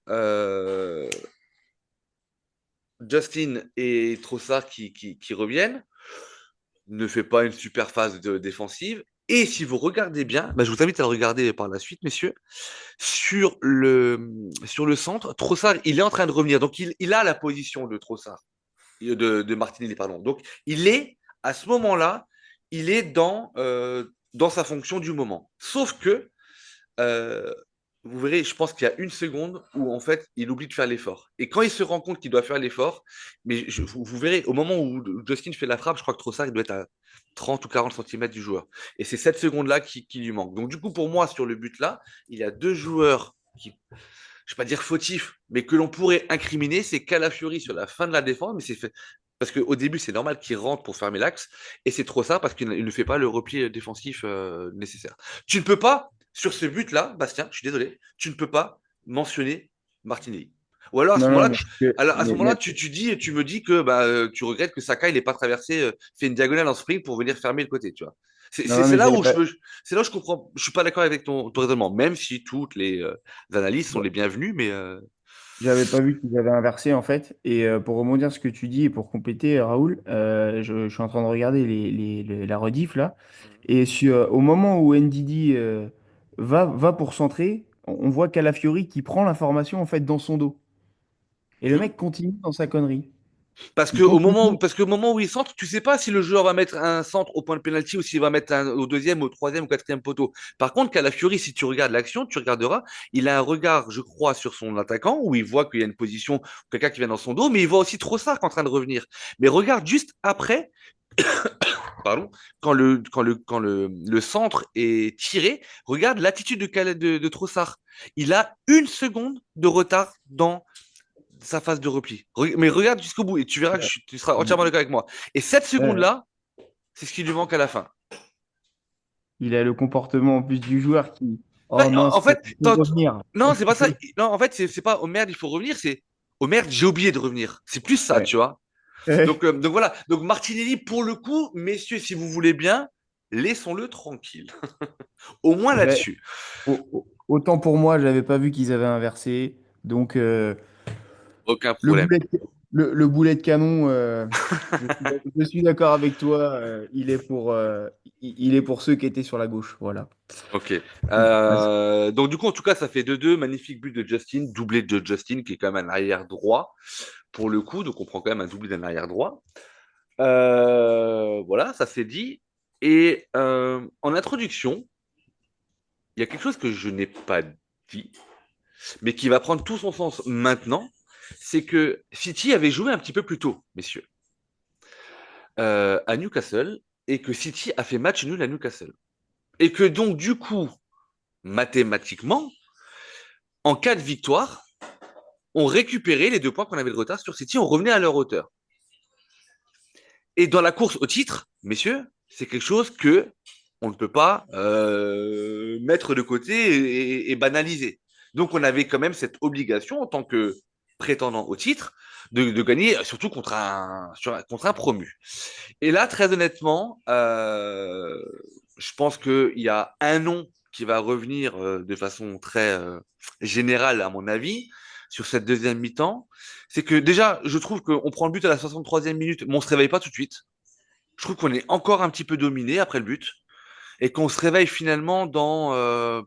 euh, Justin et Trossard qui reviennent, ne fait pas une super phase défensive. Et si vous regardez bien, bah, je vous invite à le regarder par la suite, messieurs, sur le centre, Trossard, il est en train de revenir. Donc, il a la position de Trossard, de Martinelli, pardon. Donc, il est, à ce moment-là, il est dans sa fonction du moment. Sauf que euh, vous verrez, je pense qu'il y a une seconde où en fait il oublie de faire l'effort. Et quand il se rend compte qu'il doit faire l'effort, mais vous verrez, au moment où Justin fait la frappe, je crois que Trossard il doit être à 30 ou 40 centimètres du joueur. Et c'est cette seconde-là qui lui manque. Donc du coup, pour moi, sur le but-là, il y a deux joueurs qui, je ne vais pas dire fautifs, mais que l'on pourrait incriminer. C'est Calafiori sur la fin de la défense, mais c'est fait. Parce qu'au début, c'est normal qu'il rentre pour fermer l'axe, et c'est trop ça parce qu'il ne fait pas le repli défensif nécessaire. Tu ne peux pas, sur ce but-là, Bastien, je suis désolé, tu ne peux pas mentionner Martinelli. Ou alors à ce Non, non, moment-là, à ce moment-là mais- tu me dis que tu regrettes que Saka il n'ait pas traversé, fait une diagonale en sprint pour venir fermer le côté, tu vois. non, non, C'est mais là j'avais où pas. c'est là où je comprends, je suis pas d'accord avec ton raisonnement, même si toutes les analyses sont les bienvenues, mais J'avais pas vu qu'ils avaient inversé en fait. Et pour rebondir sur ce que tu dis et pour compléter, Raoul, je suis en train de regarder la rediff là. Et au moment où NDD va pour centrer, on voit Calafiori qui prend l'information en fait dans son dos. Et le hmm. mec continue dans sa connerie. Parce Il que au continue. moment, parce qu'au moment où il centre, tu sais pas si le joueur va mettre un centre au point de pénalty ou s'il va mettre au deuxième, au troisième ou quatrième poteau. Par contre, Calafiori, si tu regardes l'action, tu regarderas, il a un regard, je crois, sur son attaquant où il voit qu'il y a une position, quelqu'un qui vient dans son dos, mais il voit aussi Trossard qui est en train de revenir. Mais regarde juste après, pardon, quand le centre est tiré, regarde l'attitude de Trossard. Il a une seconde de retard dans sa phase de repli. Mais regarde jusqu'au bout et tu verras que tu seras entièrement d'accord avec moi. Et cette Ouais. seconde-là, c'est ce qui lui manque à la fin. Il a le comportement en plus du joueur qui. Bah, Oh en mince, fait, faut revenir. non, c'est pas ça. Non, en fait, c'est pas oh merde, il faut revenir, c'est oh merde, j'ai oublié de revenir. C'est plus ça, Ouais. tu vois. Donc voilà. Donc Martinelli, pour le coup, messieurs, si vous voulez bien, laissons-le tranquille. Au moins Ouais. là-dessus. Autant pour moi, j'avais pas vu qu'ils avaient inversé. Donc, Aucun le problème. boulet de, le boulet de canon, je suis d'accord avec toi. Il est pour ceux qui étaient sur la gauche. Voilà. Ok. Ah, Donc du coup, en tout cas, ça fait 2-2. Magnifique but de Justin, doublé de Justin, qui est quand même un arrière droit pour le coup. Donc on prend quand même un doublé d'un arrière droit. Voilà, ça c'est dit. Et en introduction, il y a quelque chose que je n'ai pas dit, mais qui va prendre tout son sens maintenant. C'est que City avait joué un petit peu plus tôt, messieurs, à Newcastle, et que City a fait match nul à Newcastle. Et que donc, du coup, mathématiquement, en cas de victoire, on récupérait les 2 points qu'on avait de retard sur City, on revenait à leur hauteur. Et dans la course au titre, messieurs, c'est quelque chose que on ne peut pas mettre de côté et banaliser. Donc on avait quand même cette obligation en tant que prétendant au titre de gagner, surtout contre un promu. Et là, très honnêtement, je pense qu'il y a un nom qui va revenir de façon très générale, à mon avis, sur cette deuxième mi-temps. C'est que déjà, je trouve qu'on prend le but à la 63e minute, mais on ne se réveille pas tout de suite. Je trouve qu'on est encore un petit peu dominé après le but et qu'on se réveille finalement dans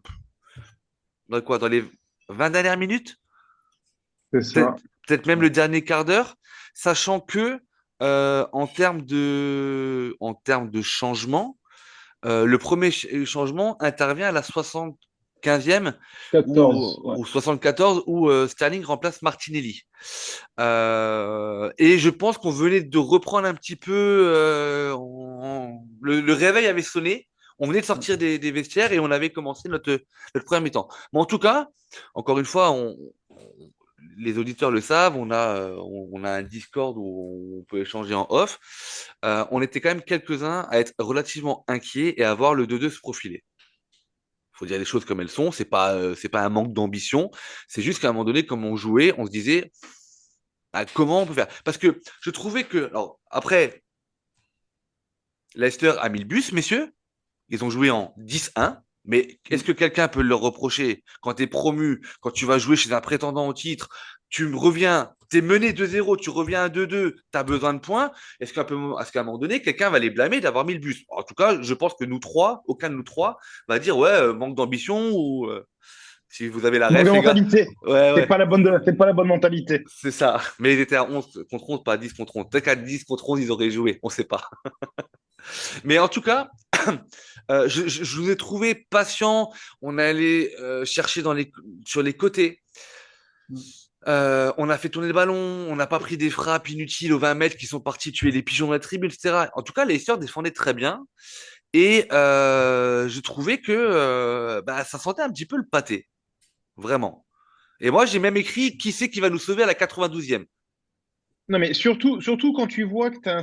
quoi, dans les 20 dernières minutes, C'est peut-être ça. peut-être même le dernier quart d'heure, sachant que en termes de changement, le premier changement intervient à la 75e 14. Ouais. ou 74 où Sterling remplace Martinelli. Et je pense qu'on venait de reprendre un petit peu. Le réveil avait sonné. On venait de sortir des vestiaires et on avait commencé notre première mi-temps. Mais en tout cas, encore une fois, les auditeurs le savent, on a un Discord où on peut échanger en off. On était quand même quelques-uns à être relativement inquiets et à voir le 2-2 se profiler. Il faut dire les choses comme elles sont. C'est pas un manque d'ambition. C'est juste qu'à un moment donné, comme on jouait, on se disait ah, comment on peut faire. Parce que je trouvais que. Alors, après, Leicester a mis le bus, messieurs. Ils ont joué en 10-1. Mais est-ce que quelqu'un peut leur reprocher quand tu es promu, quand tu vas jouer chez un prétendant au titre, tu reviens, tu es mené 2-0, tu reviens à 2-2, tu as besoin de points. Est-ce qu'à un moment donné, quelqu'un va les blâmer d'avoir mis le bus? En tout cas, je pense que nous trois, aucun de nous trois va dire ouais, manque d'ambition ou si vous avez la Manque de ref, les gars. mentalité. Ouais, ouais, C'est pas la bonne mentalité. c'est ça. Mais ils étaient à 11 contre 11, pas à 10 contre 11. Peut-être qu'à 10 contre 11, ils auraient joué. On ne sait pas. Mais en tout cas, je vous ai trouvé patient. On allait chercher sur les côtés. On a fait tourner le ballon. On n'a pas pris des frappes inutiles aux 20 mètres qui sont partis tuer les pigeons de la tribune, etc. En tout cas, les Leicester défendaient très bien. Et je trouvais que bah, ça sentait un petit peu le pâté. Vraiment. Et moi, j'ai même écrit qui c'est qui va nous sauver à la 92e. Non, mais surtout quand tu vois que tu as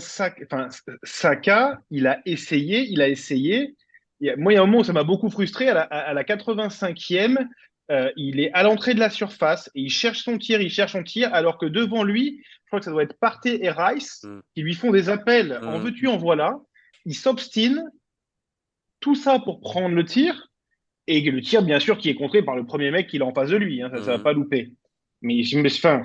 enfin, Saka, il a essayé. Moi, il y a un moment où ça m'a beaucoup frustré. À la 85e, il est à l'entrée de la surface et il cherche son tir, alors que devant lui, je crois que ça doit être Partey et Rice Mm. qui lui font des appels en Mm. veux-tu, en voilà. Il s'obstine, tout ça pour prendre le tir, et le tir, bien sûr, qui est contré par le premier mec qui est en face de lui. Hein, ça va Mm. pas louper. Enfin,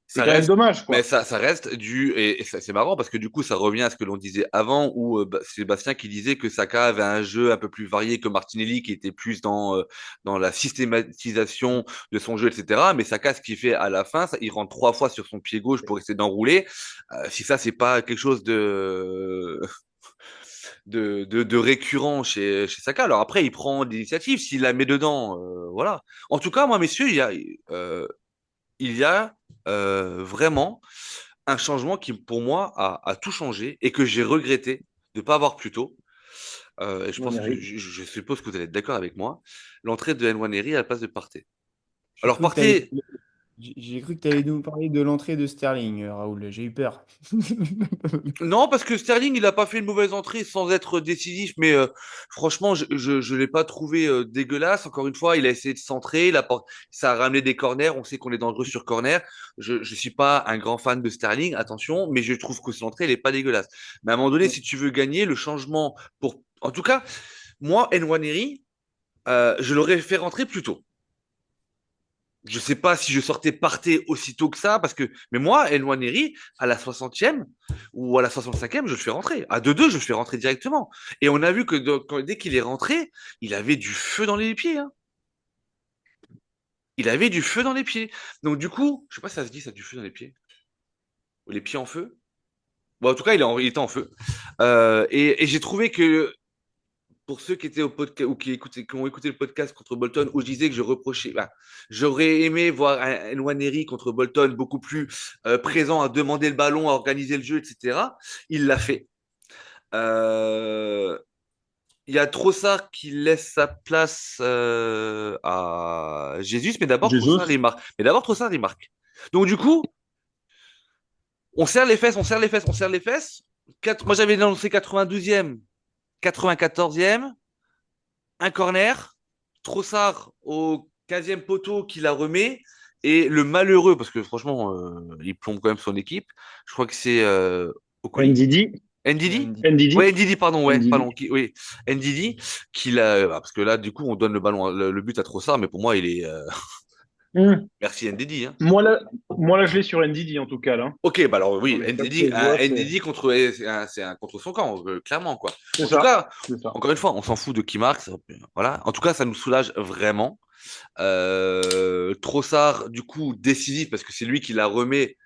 c'est Ça quand même reste, dommage, mais quoi. ça reste et c'est marrant parce que du coup, ça revient à ce que l'on disait avant, où Sébastien qui disait que Saka avait un jeu un peu plus varié que Martinelli, qui était plus dans la systématisation de son jeu, etc. Mais Saka, ce qu'il fait à la fin, il rentre 3 fois sur son pied gauche pour essayer d'enrouler. Si ça, c'est pas quelque chose de récurrent chez Saka. Alors après, il prend l'initiative, s'il la met dedans, voilà. En tout cas, moi, messieurs, il y a vraiment un changement qui, pour moi, a tout changé et que j'ai regretté de ne pas avoir plus tôt. Et je pense que Nwaneri. je suppose que vous allez être d'accord avec moi. L'entrée de Nwaneri à la place de Partey. J'ai Alors cru que tu allais, Partey, j'ai cru que tu allais nous parler de l'entrée de Sterling, Raoul. J'ai eu peur. non, parce que Sterling, il n'a pas fait une mauvaise entrée sans être décisif, mais franchement, je l'ai pas trouvé dégueulasse. Encore une fois, il a essayé de centrer, ça a ramené des corners. On sait qu'on est dangereux sur corner. Je ne suis pas un grand fan de Sterling, attention, mais je trouve que son entrée, elle n'est pas dégueulasse. Mais à un moment donné, si tu veux gagner, le changement pour. En tout cas, moi, Nwaneri, je l'aurais fait rentrer plus tôt. Je sais pas si je sortais Partey aussitôt que ça, parce que, mais moi, El Nwaneri, à la 60e ou à la 65e, je le fais rentrer. À 2-2, je le fais rentrer directement. Et on a vu que dès qu'il est rentré, il avait du feu dans les pieds, hein. Il avait du feu dans les pieds. Donc, du coup, je sais pas si ça se dit, ça, du feu dans les pieds. Ou les pieds en feu. Bon, en tout cas, il était en feu. Et j'ai trouvé que pour ceux qui étaient au podcast ou qui ont écouté le podcast contre Bolton, où je disais que je reprochais, bah, j'aurais aimé voir un Nwaneri contre Bolton beaucoup plus présent à demander le ballon, à organiser le jeu, etc. Il l'a fait. Euh, Il y a Trossard qui laisse sa place à Jésus, mais d'abord Trossard Jesus. il marque. Mais d'abord Trossard il marque. Donc du coup, on serre les fesses, on serre les fesses, on serre les fesses. Moi j'avais annoncé 92e, 94e. Un corner, Trossard au 15e poteau qui la remet, et le malheureux, parce que franchement, il plombe quand même son équipe, je crois que c'est Okoli NDD. Ndidi. NDD. Ouais, Ndidi, pardon, ouais, NDD. pardon, oui, Ndidi, qui l'a, parce que là, du coup, on donne le ballon, le but à Trossard, mais pour moi, il est, Hum. merci Ndidi, hein. Moi, là, je l'ai sur NDD, en tout cas, là. Ok, bah alors Dans oui, les stats Ndidi, que je vois, Ndidi contre, c'est un contre son camp, clairement, quoi. c'est En tout ça. cas, C'est ça. encore une fois, on s'en fout de qui marque, voilà. En tout cas, ça nous soulage vraiment. Trossard, du coup, décisif parce que c'est lui qui la remet,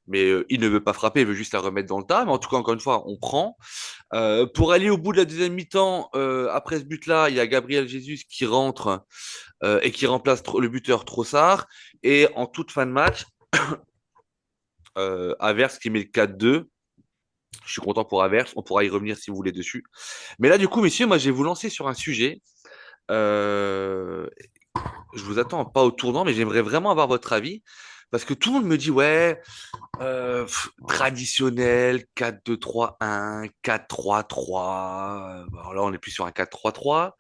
mais il ne veut pas frapper, il veut juste la remettre dans le tas. Mais en tout cas, encore une fois, on prend. Pour aller au bout de la deuxième mi-temps, après ce but-là, il y a Gabriel Jesus qui rentre et qui remplace le buteur Trossard. Et en toute fin de match, Averse qui met le 4-2. Je suis content pour Averse. On pourra y revenir si vous voulez dessus. Mais là, du coup, messieurs, moi, je vais vous lancer sur un sujet euh, je vous attends pas au tournant, mais j'aimerais vraiment avoir votre avis. Parce que tout le monde me dit, ouais, traditionnel, 4-2-3-1, 4-3-3. Alors là, on est plus sur un 4-3-3.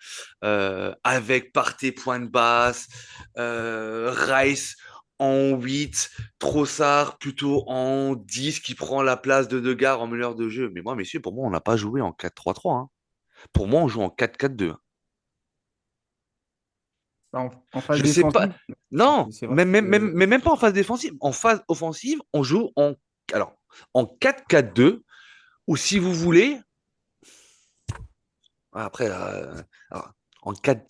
Avec Partey point de basse, Rice en 8, Trossard plutôt en 10 qui prend la place de Degar en meneur de jeu. Mais moi, messieurs, pour moi, on n'a pas joué en 4-3-3, hein. Pour moi, on joue en 4-4-2. En phase Je sais pas. défensive, Non, c'est vrai même, que mais même pas en phase défensive. En phase offensive, on joue alors, en 4-4-2, ou si vous voulez, après, alors, en 4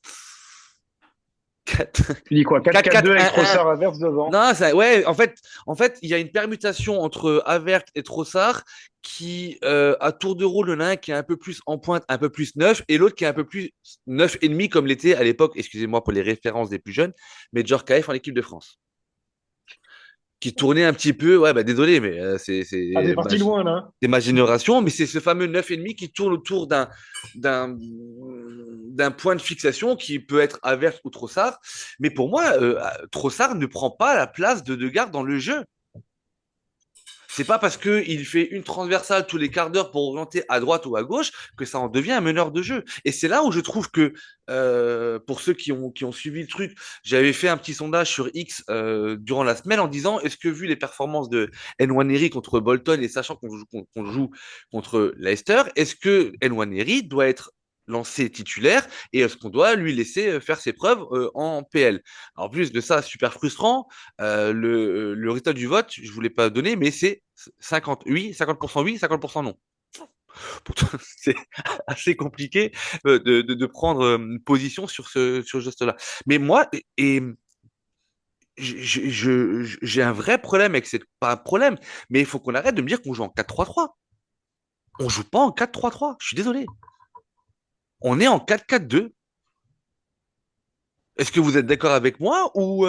4 Tu dis quoi? 4-4-2 avec 4-4-1-1. Trossard inverse devant. Non, ouais, en fait, il y a une permutation entre Avert et Trossard qui, à tour de rôle, il y en a un qui est un peu plus en pointe, un peu plus neuf, et l'autre qui est un peu plus neuf et demi, comme l'était à l'époque, excusez-moi pour les références des plus jeunes, mais Djorkaeff en équipe de France. Qui tournait un petit peu. Ouais, bah désolé, mais Ah, t'es parti loin, là. c'est ma génération, mais c'est ce fameux 9,5 qui tourne autour d'un, d'un point de fixation qui peut être Havertz ou Trossard. Mais pour moi, Trossard ne prend pas la place de Degarde dans le jeu. C'est pas parce qu'il fait une transversale tous les quarts d'heure pour orienter à droite ou à gauche que ça en devient un meneur de jeu. Et c'est là où je trouve que, pour ceux qui ont suivi le truc, j'avais fait un petit sondage sur X durant la semaine en disant est-ce que vu les performances de Nwaneri contre Bolton et sachant qu'on joue contre Leicester, est-ce que Nwaneri doit être lancé titulaire et est-ce qu'on doit lui laisser faire ses preuves en PL. En plus de ça, super frustrant, le résultat du vote, je ne vous l'ai pas donné, mais c'est 50 oui, 50% oui, 50% non. Pourtant, c'est assez compliqué de prendre une position sur ce geste-là. Mais moi, j'ai un vrai problème avec cette. Pas un problème, mais il faut qu'on arrête de me dire qu'on joue en 4-3-3. On joue pas en 4-3-3. Je suis désolé. On est en 4-4-2. Est-ce que vous êtes d'accord avec moi ou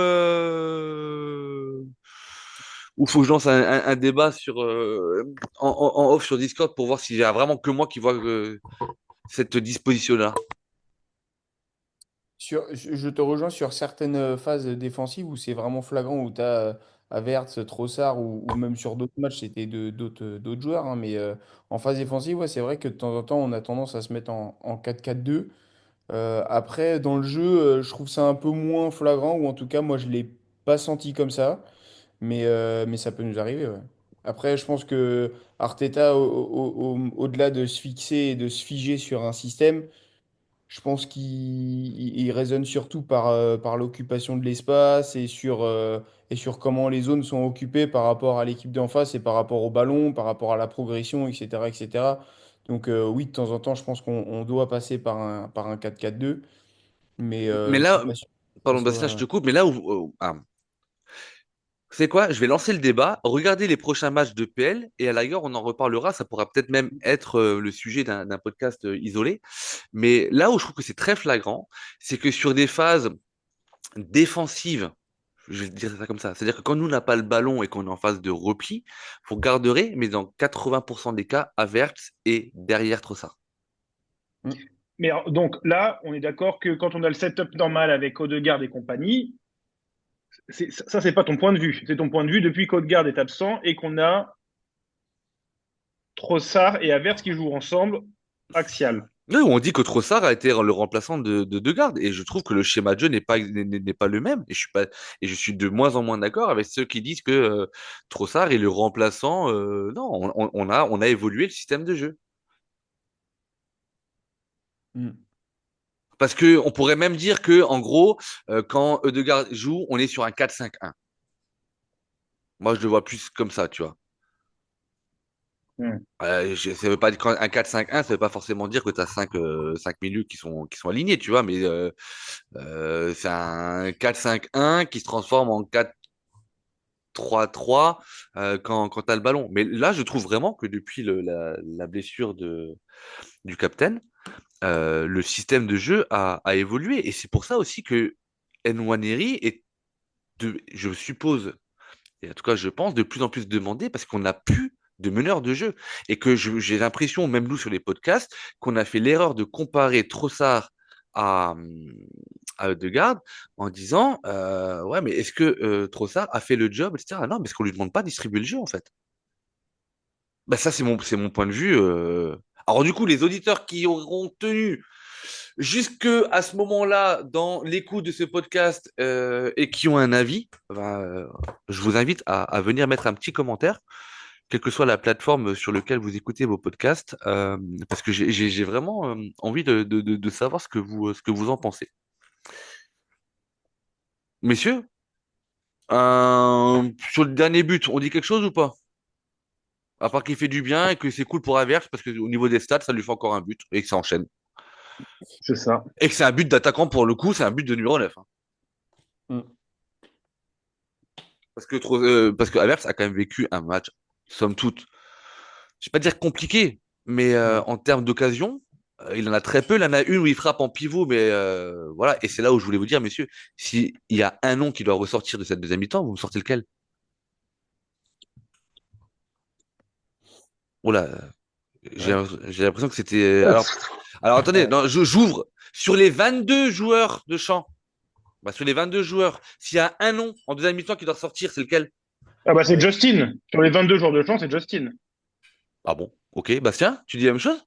faut que je lance un débat en off sur Discord pour voir s'il y a vraiment que moi qui vois cette disposition-là. je te rejoins sur certaines phases défensives où c'est vraiment flagrant, où tu as Havertz, Trossard ou même sur d'autres matchs, c'était d'autres joueurs, hein, mais en phase défensive, ouais, c'est vrai que de temps en temps, on a tendance à se mettre en 4-4-2. Après, dans le jeu, je trouve ça un peu moins flagrant, ou en tout cas, moi, je l'ai pas senti comme ça, mais ça peut nous arriver, ouais. Après, je pense que Arteta, au-delà de se fixer et de se figer sur un système, je pense qu'il raisonne surtout par l'occupation de l'espace et sur comment les zones sont occupées par rapport à l'équipe d'en face et par rapport au ballon, par rapport à la progression, etc., etc. Donc oui, de temps en temps, je pense qu'on doit passer par un 4-4-2, mais Mais je suis là, pas sûr que ça pardon, Bastien, je te soit... coupe, mais là c'est quoi? Je vais lancer le débat. Regardez les prochains matchs de PL et à la rigueur, on en reparlera. Ça pourra peut-être même être le sujet d'un podcast isolé. Mais là où je trouve que c'est très flagrant, c'est que sur des phases défensives, je vais dire ça comme ça, c'est-à-dire que quand nous, on n'a pas le ballon et qu'on est en phase de repli, vous garderez, mais dans 80% des cas, Havertz et derrière Trossard. Hmm. Mais donc là, on est d'accord que quand on a le setup normal avec Odegaard et compagnie, ça, c'est pas ton point de vue. C'est ton point de vue depuis qu'Odegaard est absent et qu'on a Trossard et Havertz qui jouent ensemble, axial. Oui, on dit que Trossard a été le remplaçant de Degarde et je trouve que le schéma de jeu n'est pas le même et je suis de moins en moins d'accord avec ceux qui disent que Trossard est le remplaçant. Non, on a évolué le système de jeu Hmm. parce que on pourrait même dire que en gros quand Ødegaard joue, on est sur un 4-5-1. Moi, je le vois plus comme ça, tu vois. Hmm. Ça veut pas dire qu'un 4-5-1, ça veut pas forcément dire que tu as 5 milieux qui sont alignés, tu vois, mais c'est un 4-5-1 qui se transforme en 4-3-3 quand tu as le ballon. Mais là, je trouve vraiment que depuis la blessure du capitaine, le système de jeu a évolué. Et c'est pour ça aussi que Nwaneri est, je suppose, et en tout cas je pense, de plus en plus demandé parce qu'on n'a plus de meneur de jeu. Et que j'ai l'impression, même nous sur les podcasts, qu'on a fait l'erreur de comparer Trossard à, à Ødegaard en disant ouais, mais est-ce que Trossard a fait le job, etc. Ah non, parce qu'on lui demande pas de distribuer le jeu en fait. Bah, ça, c'est mon point de vue. Alors, du coup, les auditeurs qui auront tenu jusque à ce moment-là dans l'écoute de ce podcast et qui ont un avis, bah, je vous invite à venir mettre un petit commentaire, quelle que soit la plateforme sur laquelle vous écoutez vos podcasts, parce que j'ai vraiment envie de savoir ce que vous en pensez. Messieurs, sur le dernier but, on dit quelque chose ou pas? À part qu'il fait du bien et que c'est cool pour Averse, parce qu'au niveau des stats, ça lui fait encore un but et que ça enchaîne. C'est ça. Et que c'est un but d'attaquant pour le coup, c'est un but de numéro 9. Hein. Mm. Parce que Havertz a quand même vécu un match, somme toute, je vais pas dire compliqué, mais Ouais. en termes d'occasion, il en a très peu. Il en a une où il frappe en pivot, mais voilà. Et c'est là où je voulais vous dire, messieurs, s'il y a un nom qui doit ressortir de cette deuxième mi-temps, vous me sortez lequel? Oula, j'ai Ouais. j'ai l'impression que c'était. Alors attendez, Ouais. non, j'ouvre. Sur les 22 joueurs de champ, bah, sur les 22 joueurs, s'il y a un nom en deuxième mi-temps qui doit ressortir, c'est lequel? Ah bah c'est Justin. Sur les 22 jours de chance, c'est Justin. Ah bon, ok, Bastien, tu dis la même chose?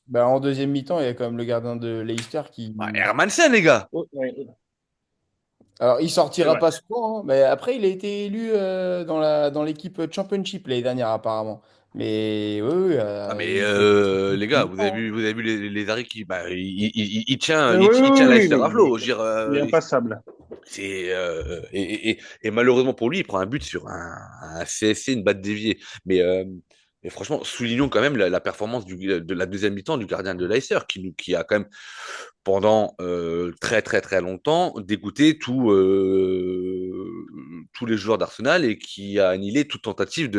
Bah, en deuxième mi-temps, il y a quand même le gardien de Leicester Bah, qui. Hermansen, les gars. Oh, ouais, Alors, il c'est sortira vrai. pas souvent, hein, mais après, il a été élu dans l'équipe Championship l'année dernière, apparemment. Mais oui, oui, Ah mais il fait les gars, vous avez mi-temps, vu, vous avez vu les arrêts qui, bah, il tient, Mais il, oui, il oui, tient oui, Leicester oui, à flot. Je veux dire, il est impassable. et malheureusement pour lui, il prend un but sur un CSC, une batte déviée. Mais franchement, soulignons quand même la performance de la deuxième mi-temps du gardien de Leicester, qui a quand même pendant très très très longtemps dégoûté tous les joueurs d'Arsenal et qui a annihilé toute tentative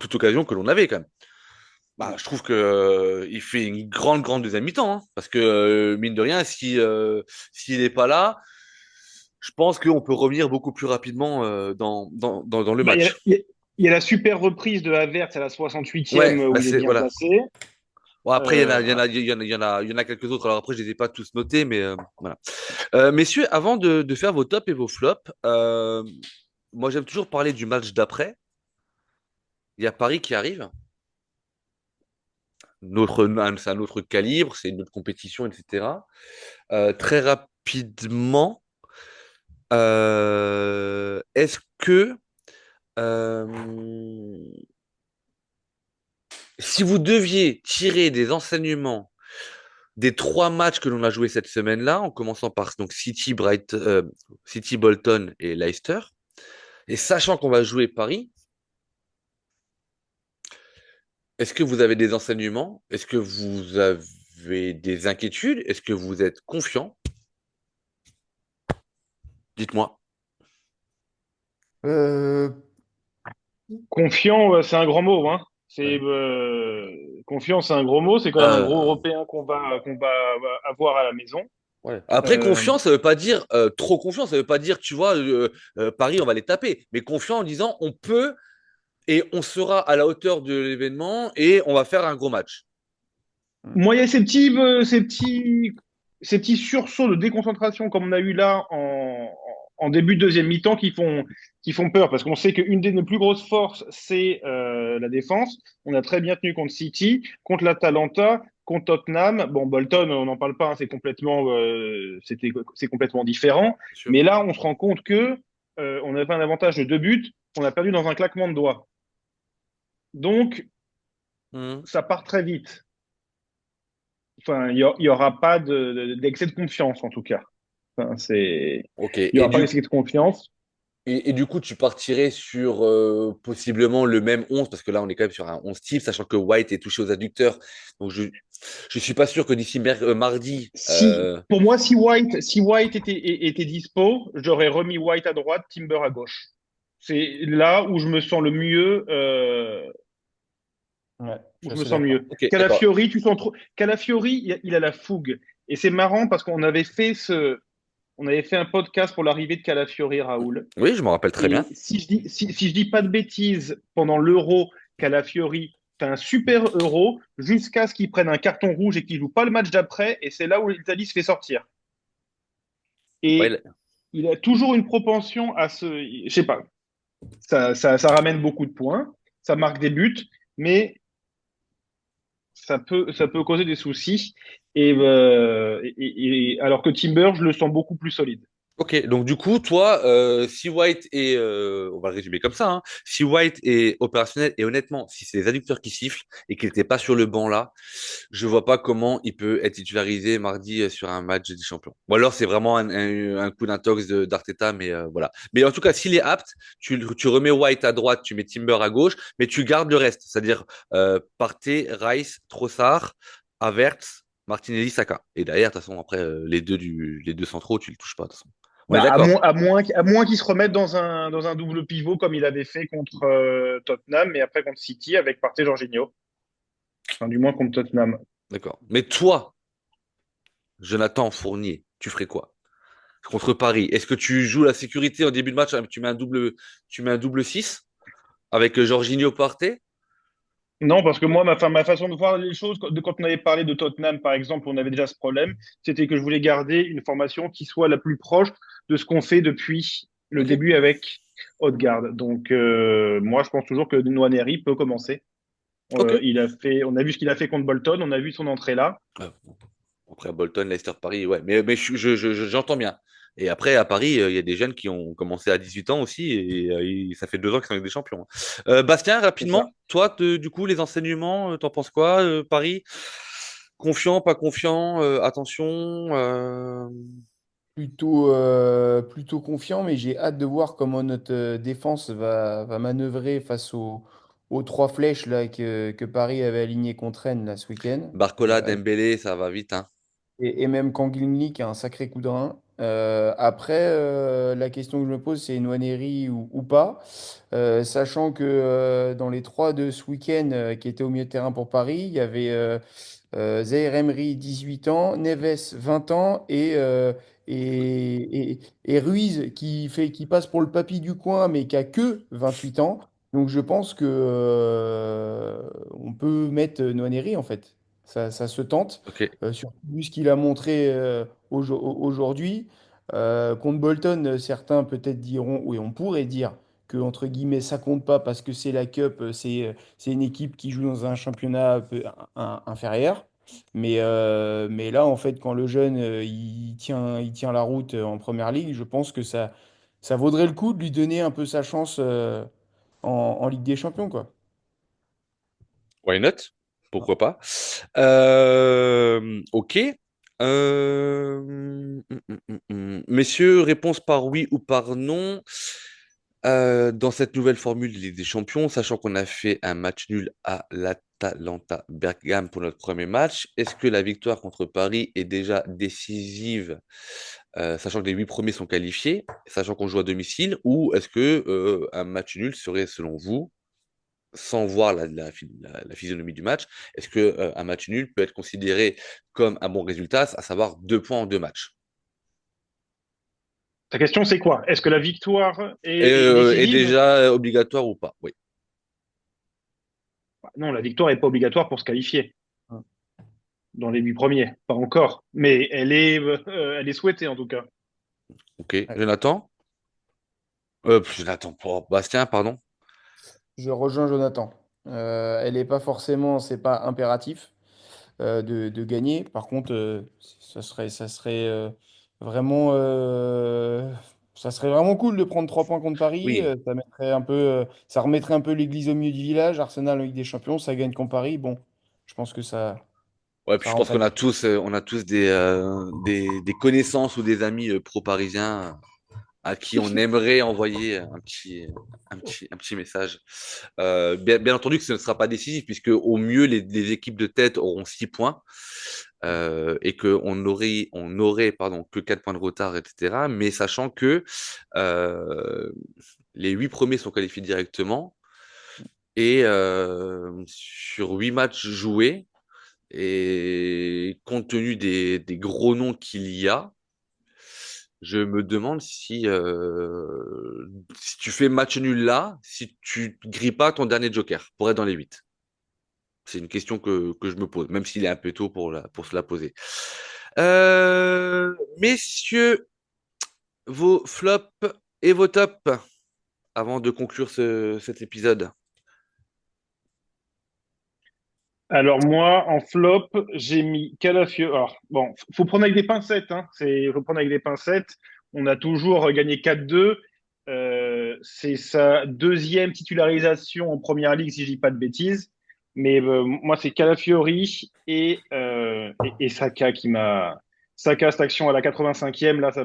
toute occasion que l'on avait quand même. Bah, je trouve que il fait une grande, grande deuxième mi-temps, hein, parce que mine de rien, s'il n'est pas là, je pense qu'on peut revenir beaucoup plus rapidement dans le Bah, match. il y a la super reprise de Havertz à la 68e Ouais, où bah il est c'est bien voilà. placé. Bon, après, il y en a, il y en Euh, a, il y en a quelques autres. Alors après, je les ai pas tous notés, mais voilà. Messieurs, avant de faire vos tops et vos flops, moi j'aime toujours parler du match d'après. Il y a Paris qui arrive. C'est un autre calibre, c'est une autre compétition, etc. Très rapidement. Est-ce que euh, si vous deviez tirer des enseignements des trois matchs que l'on a joués cette semaine-là, en commençant par donc City, Bolton et Leicester, et sachant qu'on va jouer Paris, est-ce que vous avez des enseignements? Est-ce que vous avez des inquiétudes? Est-ce que vous êtes confiant? Dites-moi. Euh, Confiant, c'est un grand mot, hein. Ouais. Confiant, c'est un gros mot. C'est quand même un gros Euh, Européen qu'on va avoir à la maison. ouais. Après, Euh, confiant, ça veut pas dire trop confiant. Ça veut pas dire, tu vois, Paris, on va les taper. Mais confiant en disant, on peut et on sera à la hauteur de l'événement et on va faire un gros match. Moi, il y a ces petits sursauts de déconcentration comme on a eu là en début de deuxième mi-temps qui font peur parce qu'on sait qu'une de nos plus grosses forces, c'est la défense. On a très bien tenu contre City, contre l'Atalanta, contre Tottenham. Bon, Bolton, on n'en parle pas, hein, c'est complètement différent. Bien sûr. Mais là, on se rend compte que on avait un avantage de 2 buts, on a perdu dans un claquement de doigts. Donc, Mhm. ça part très vite. Enfin, il y aura pas d'excès de confiance, en tout cas. Enfin, Ok. il y aura pas d'excès de confiance. Et du coup, tu partirais sur possiblement le même 11 parce que là, on est quand même sur un 11 type, sachant que White est touché aux adducteurs. Donc, je suis pas sûr que d'ici mardi. Pour moi, si White était dispo, j'aurais remis White à droite, Timber à gauche. C'est là où je me sens le mieux. ouais, je Où suis je me assez sens d'accord. mieux. Ok, d'accord. Calafiori, tu sens trop. Calafiori, il a la fougue. Et c'est marrant parce qu'on avait fait un podcast pour l'arrivée de Calafiori, Raoul. Oui, je me rappelle très bien. Et si je dis pas de bêtises, pendant l'Euro, Calafiori fait un super Euro jusqu'à ce qu'il prenne un carton rouge et qu'il joue pas le match d'après. Et c'est là où l'Italie se fait sortir. Ouais, Et il a toujours une propension à se, je sais pas, ça ramène beaucoup de points, ça marque des buts, mais ça peut causer des soucis. Alors que Timber, je le sens beaucoup plus solide. ok, donc du coup, toi, si White est, on va le résumer comme ça, hein, si White est opérationnel, et honnêtement, si c'est les adducteurs qui sifflent et qu'il n'était pas sur le banc là, je vois pas comment il peut être titularisé mardi sur un match des champions. Ou alors c'est vraiment un coup d'intox d'Arteta, mais voilà. Mais en tout cas, s'il est apte, tu remets White à droite, tu mets Timber à gauche, mais tu gardes le reste, c'est-à-dire Partey, Rice, Trossard, Havertz, Martinelli, Saka. Et derrière, de toute façon, après, les deux centraux, tu ne les touches pas, de toute façon. On est Bah, d'accord. à moins qu'il se remette dans un double pivot comme il avait fait contre Tottenham et après contre City avec Partey Jorginho. Enfin, du moins contre Tottenham. D'accord. Mais toi, Jonathan Fournier, tu ferais quoi contre Paris? Est-ce que tu joues la sécurité en début de match? Tu mets un double 6 avec Jorginho Partey? Non, parce que moi, ma façon de voir les choses, quand on avait parlé de Tottenham, par exemple, on avait déjà ce problème, c'était que je voulais garder une formation qui soit la plus proche de ce qu'on fait depuis le Ok. début avec Odegaard. Donc, moi, je pense toujours que Nwaneri peut commencer. Ok. On a vu ce qu'il a fait contre Bolton, on a vu son entrée là. Bon, après Bolton, Leicester, Paris, ouais. Mais j'entends bien. Et après, à Paris, il y a des jeunes qui ont commencé à 18 ans aussi, et ça fait 2 ans qu'ils sont avec des champions, hein. Bastien, C'est ça. rapidement, toi, du coup, les enseignements, t'en penses quoi? Paris, confiant, pas confiant, attention. Plutôt confiant, mais j'ai hâte de voir comment notre défense va manœuvrer face aux trois flèches là, que Paris avait alignées contre Rennes là, ce week-end. Barcola, Dembélé, ça va vite, hein. Et même Kangin qui a un sacré coup de rein. Après, la question que je me pose, c'est Nwaneri ou pas. Sachant que dans les trois de ce week-end qui étaient au milieu de terrain pour Paris, il y avait Zaïre Emery, 18 ans, Neves, 20 ans, et Ruiz qui passe pour le papy du coin, mais qui a que 28 ans. Donc je pense que on peut mettre Nwaneri en fait. Ça se tente, Ok. surtout vu ce qu'il a montré aujourd'hui. Contre Bolton, certains peut-être diront, oui, on pourrait dire que entre guillemets ça compte pas parce que c'est la Cup, c'est une équipe qui joue dans un championnat un peu inférieur. Mais là, en fait, quand le jeune il tient la route en première ligue, je pense que ça vaudrait le coup de lui donner un peu sa chance en Ligue des Champions, quoi. Why not? Pourquoi pas? Ok. Messieurs, réponse par oui ou par non. Dans cette nouvelle formule de Ligue des Champions, sachant qu'on a fait un match nul à l'Atalanta Bergame pour notre premier match, est-ce que la victoire contre Paris est déjà décisive, sachant que les 8 premiers sont qualifiés, sachant qu'on joue à domicile, ou est-ce que un match nul serait, selon vous, sans voir la physionomie du match, est-ce que un match nul peut être considéré comme un bon résultat, à savoir 2 points en 2 matchs? Ta question, c'est quoi? Est-ce que la victoire est Et décisive? déjà obligatoire ou pas? Oui. Non, la victoire n'est pas obligatoire pour se qualifier dans les 8 premiers. Pas encore. Mais elle est souhaitée en tout cas. Ok. Ouais. Jonathan? Jonathan, Bastien, pardon. Je rejoins Jonathan. Elle n'est pas forcément, c'est pas impératif de gagner. Par contre, ça serait vraiment, ça serait vraiment cool de prendre 3 points contre Paris. Oui. Ça mettrait un peu, ça remettrait un peu l'église au milieu du village. Arsenal en Ligue des Champions, ça gagne contre Paris. Bon, je pense que Ouais, puis ça je pense rendrait. on a tous des connaissances ou des amis pro-parisiens à qui on aimerait envoyer un petit message. Bien entendu que ce ne sera pas décisif, puisque au mieux, les équipes de tête auront 6 points et on aurait pardon, que 4 points de retard, etc. Mais sachant que euh, les 8 premiers sont qualifiés directement et sur 8 matchs joués, et compte tenu des gros noms qu'il y a, je me demande si tu fais match nul là, si tu grilles pas ton dernier joker pour être dans les 8. C'est une question que je me pose, même s'il est un peu tôt pour se la poser. Messieurs, vos flops et vos tops avant de conclure cet épisode. Alors moi, en flop, j'ai mis Calafiori. Alors bon, faut prendre avec des pincettes, hein. Faut prendre avec des pincettes. On a toujours gagné 4-2. C'est sa deuxième titularisation en première ligue, si je dis pas de bêtises. Mais moi, c'est Calafiori et Saka qui m'a. Saka, cette action à la 85e, là, ça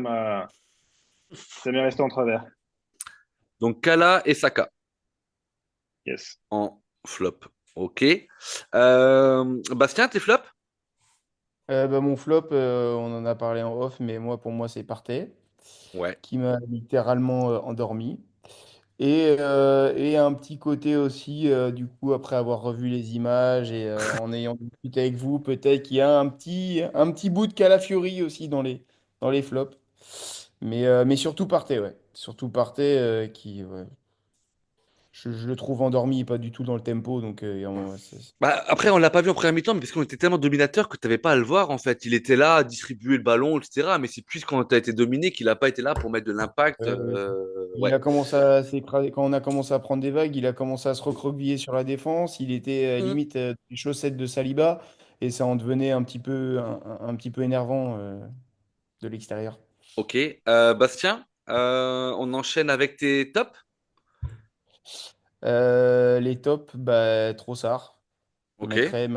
m'est resté en travers. Donc Kala et Saka Yes. en flop. Ok. Bastien, tes flops? Mon flop, on en a parlé en off, mais moi, pour moi, c'est Partey, Ouais. qui m'a littéralement endormi. Et un petit côté aussi, du coup, après avoir revu les images et en ayant discuté avec vous, peut-être qu'il y a un petit bout de Calafiori aussi dans les flops. Mais surtout Partey, ouais. Surtout Partey, ouais, je le trouve endormi et pas du tout dans le tempo. Donc, Bah, après, on l'a pas vu en première mi-temps, mais parce qu'on était tellement dominateur que tu n'avais pas à le voir, en fait. Il était là à distribuer le ballon, etc. Mais c'est plus quand tu as été dominé qu'il n'a pas été là pour mettre de l'impact. il Ouais. a commencé à s'écraser, quand on a commencé à prendre des vagues, il a commencé à se recroqueviller sur la défense. Il était Mm. limite les chaussettes de Saliba et ça en devenait un petit peu énervant de l'extérieur. Ok. Bastien, on enchaîne avec tes tops? Les tops, bah, Trossard. Je Ok. mettrais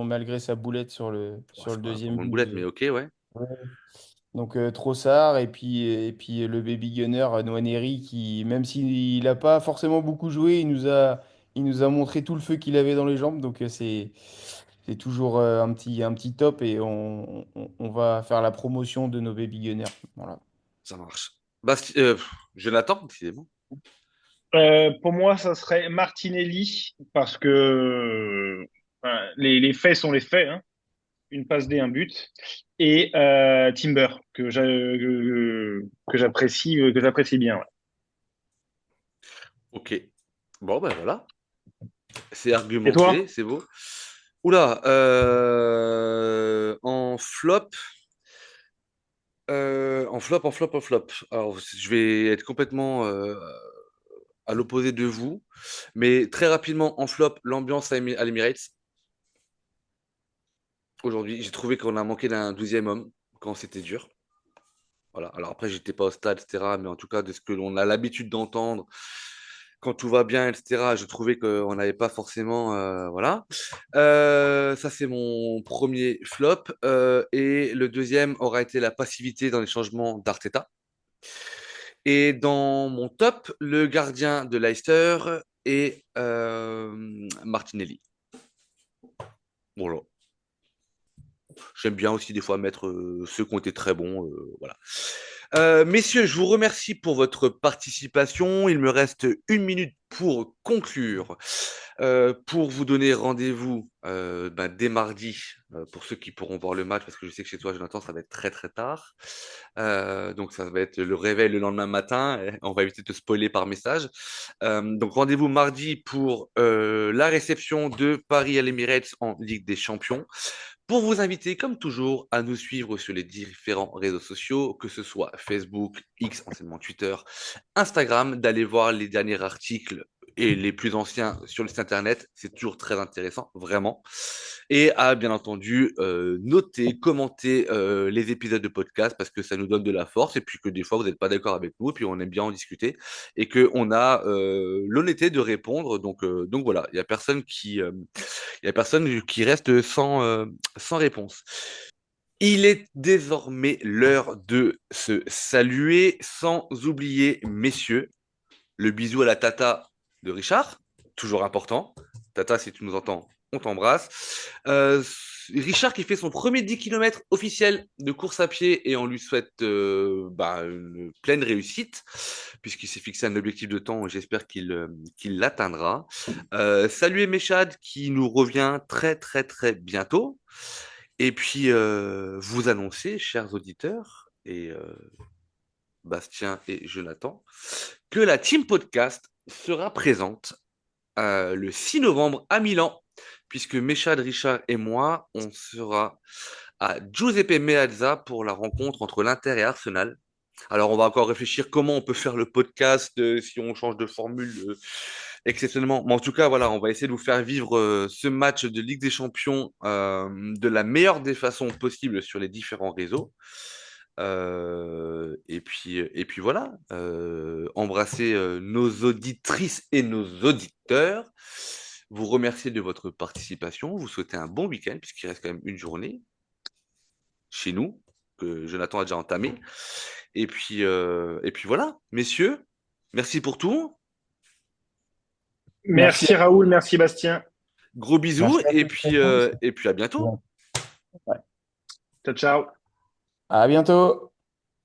malgré sa boulette Bon, sur c'est le pas deuxième vraiment une but. boulette, mais ok, ouais. Ouais. Donc Trossard et puis le baby gunner Nwaneri qui, même s'il n'a pas forcément beaucoup joué, il nous a montré tout le feu qu'il avait dans les jambes. Donc c'est toujours un petit top et on va faire la promotion de nos baby gunners. Voilà. Ça marche. Jonathan, décidément. Pour moi, ça serait Martinelli parce que les faits sont les faits, hein. Une passe D, un but. Et Timber que j'apprécie bien. Ouais. Ok. Bon, ben voilà. C'est Et argumenté, toi? c'est beau. Oula, en flop, en flop. Alors, je vais être complètement à l'opposé de vous, mais très rapidement, en flop, l'ambiance à l'Emirates. Aujourd'hui, j'ai trouvé qu'on a manqué d'un 12e homme quand c'était dur. Voilà. Alors après, j'étais pas au stade, etc. Mais en tout cas, de ce que l'on a l'habitude d'entendre, quand tout va bien, etc., je trouvais qu'on n'avait pas forcément. Voilà. Ça, c'est mon premier flop. Et le deuxième aura été la passivité dans les changements d'Arteta. Et dans mon top, le gardien de Leicester et Martinelli. Voilà. J'aime bien aussi des fois mettre ceux qui ont été très bons. Voilà. Messieurs, je vous remercie pour votre participation. Il me reste une minute pour conclure, pour vous donner rendez-vous dès mardi pour ceux qui pourront voir le match, parce que je sais que chez toi, Jonathan, ça va être très très tard. Donc ça va être le réveil le lendemain matin. On va éviter de te spoiler par message. Donc rendez-vous mardi pour la réception de Paris à l'Emirates en Ligue des Champions. Pour vous inviter, comme toujours, à nous suivre sur les différents réseaux sociaux, que ce soit Facebook, X, anciennement Twitter, Instagram, d'aller voir les derniers articles et les plus anciens sur le site internet. C'est toujours très intéressant, vraiment. Et à, bien entendu, noter, commenter les épisodes de podcast parce que ça nous donne de la force et puis que des fois, vous n'êtes pas d'accord avec nous et puis on aime bien en discuter et qu'on a l'honnêteté de répondre. Donc voilà, il y a personne qui reste sans réponse. Il est désormais l'heure de se saluer, sans oublier, messieurs, le bisou à la tata de Richard, toujours important. Tata, si tu nous entends, on t'embrasse. Euh, Richard qui fait son premier 10 km officiel de course à pied et on lui souhaite une pleine réussite puisqu'il s'est fixé un objectif de temps et j'espère qu'il l'atteindra. Saluez Mechad qui nous revient très très très bientôt. Et puis vous annoncer, chers auditeurs et Bastien et Jonathan, que la Team Podcast sera présente le 6 novembre à Milan, puisque Mechad, Richard et moi, on sera à Giuseppe Meazza pour la rencontre entre l'Inter et Arsenal. Alors, on va encore réfléchir comment on peut faire le podcast, si on change de formule exceptionnellement. Mais en tout cas, voilà, on va essayer de vous faire vivre ce match de Ligue des Champions de la meilleure des façons possibles sur les différents réseaux. Et puis voilà, embrasser nos auditrices et nos auditeurs. Vous remercier de votre participation. Vous souhaitez un bon week-end, puisqu'il reste quand même une journée chez nous, que Jonathan a déjà entamé. Et puis voilà, messieurs, merci pour tout. Merci. Merci Raoul, merci Bastien. Gros bisous, Merci à et tous. puis, euh, et puis à bientôt. Ouais. Ciao, ciao. À bientôt.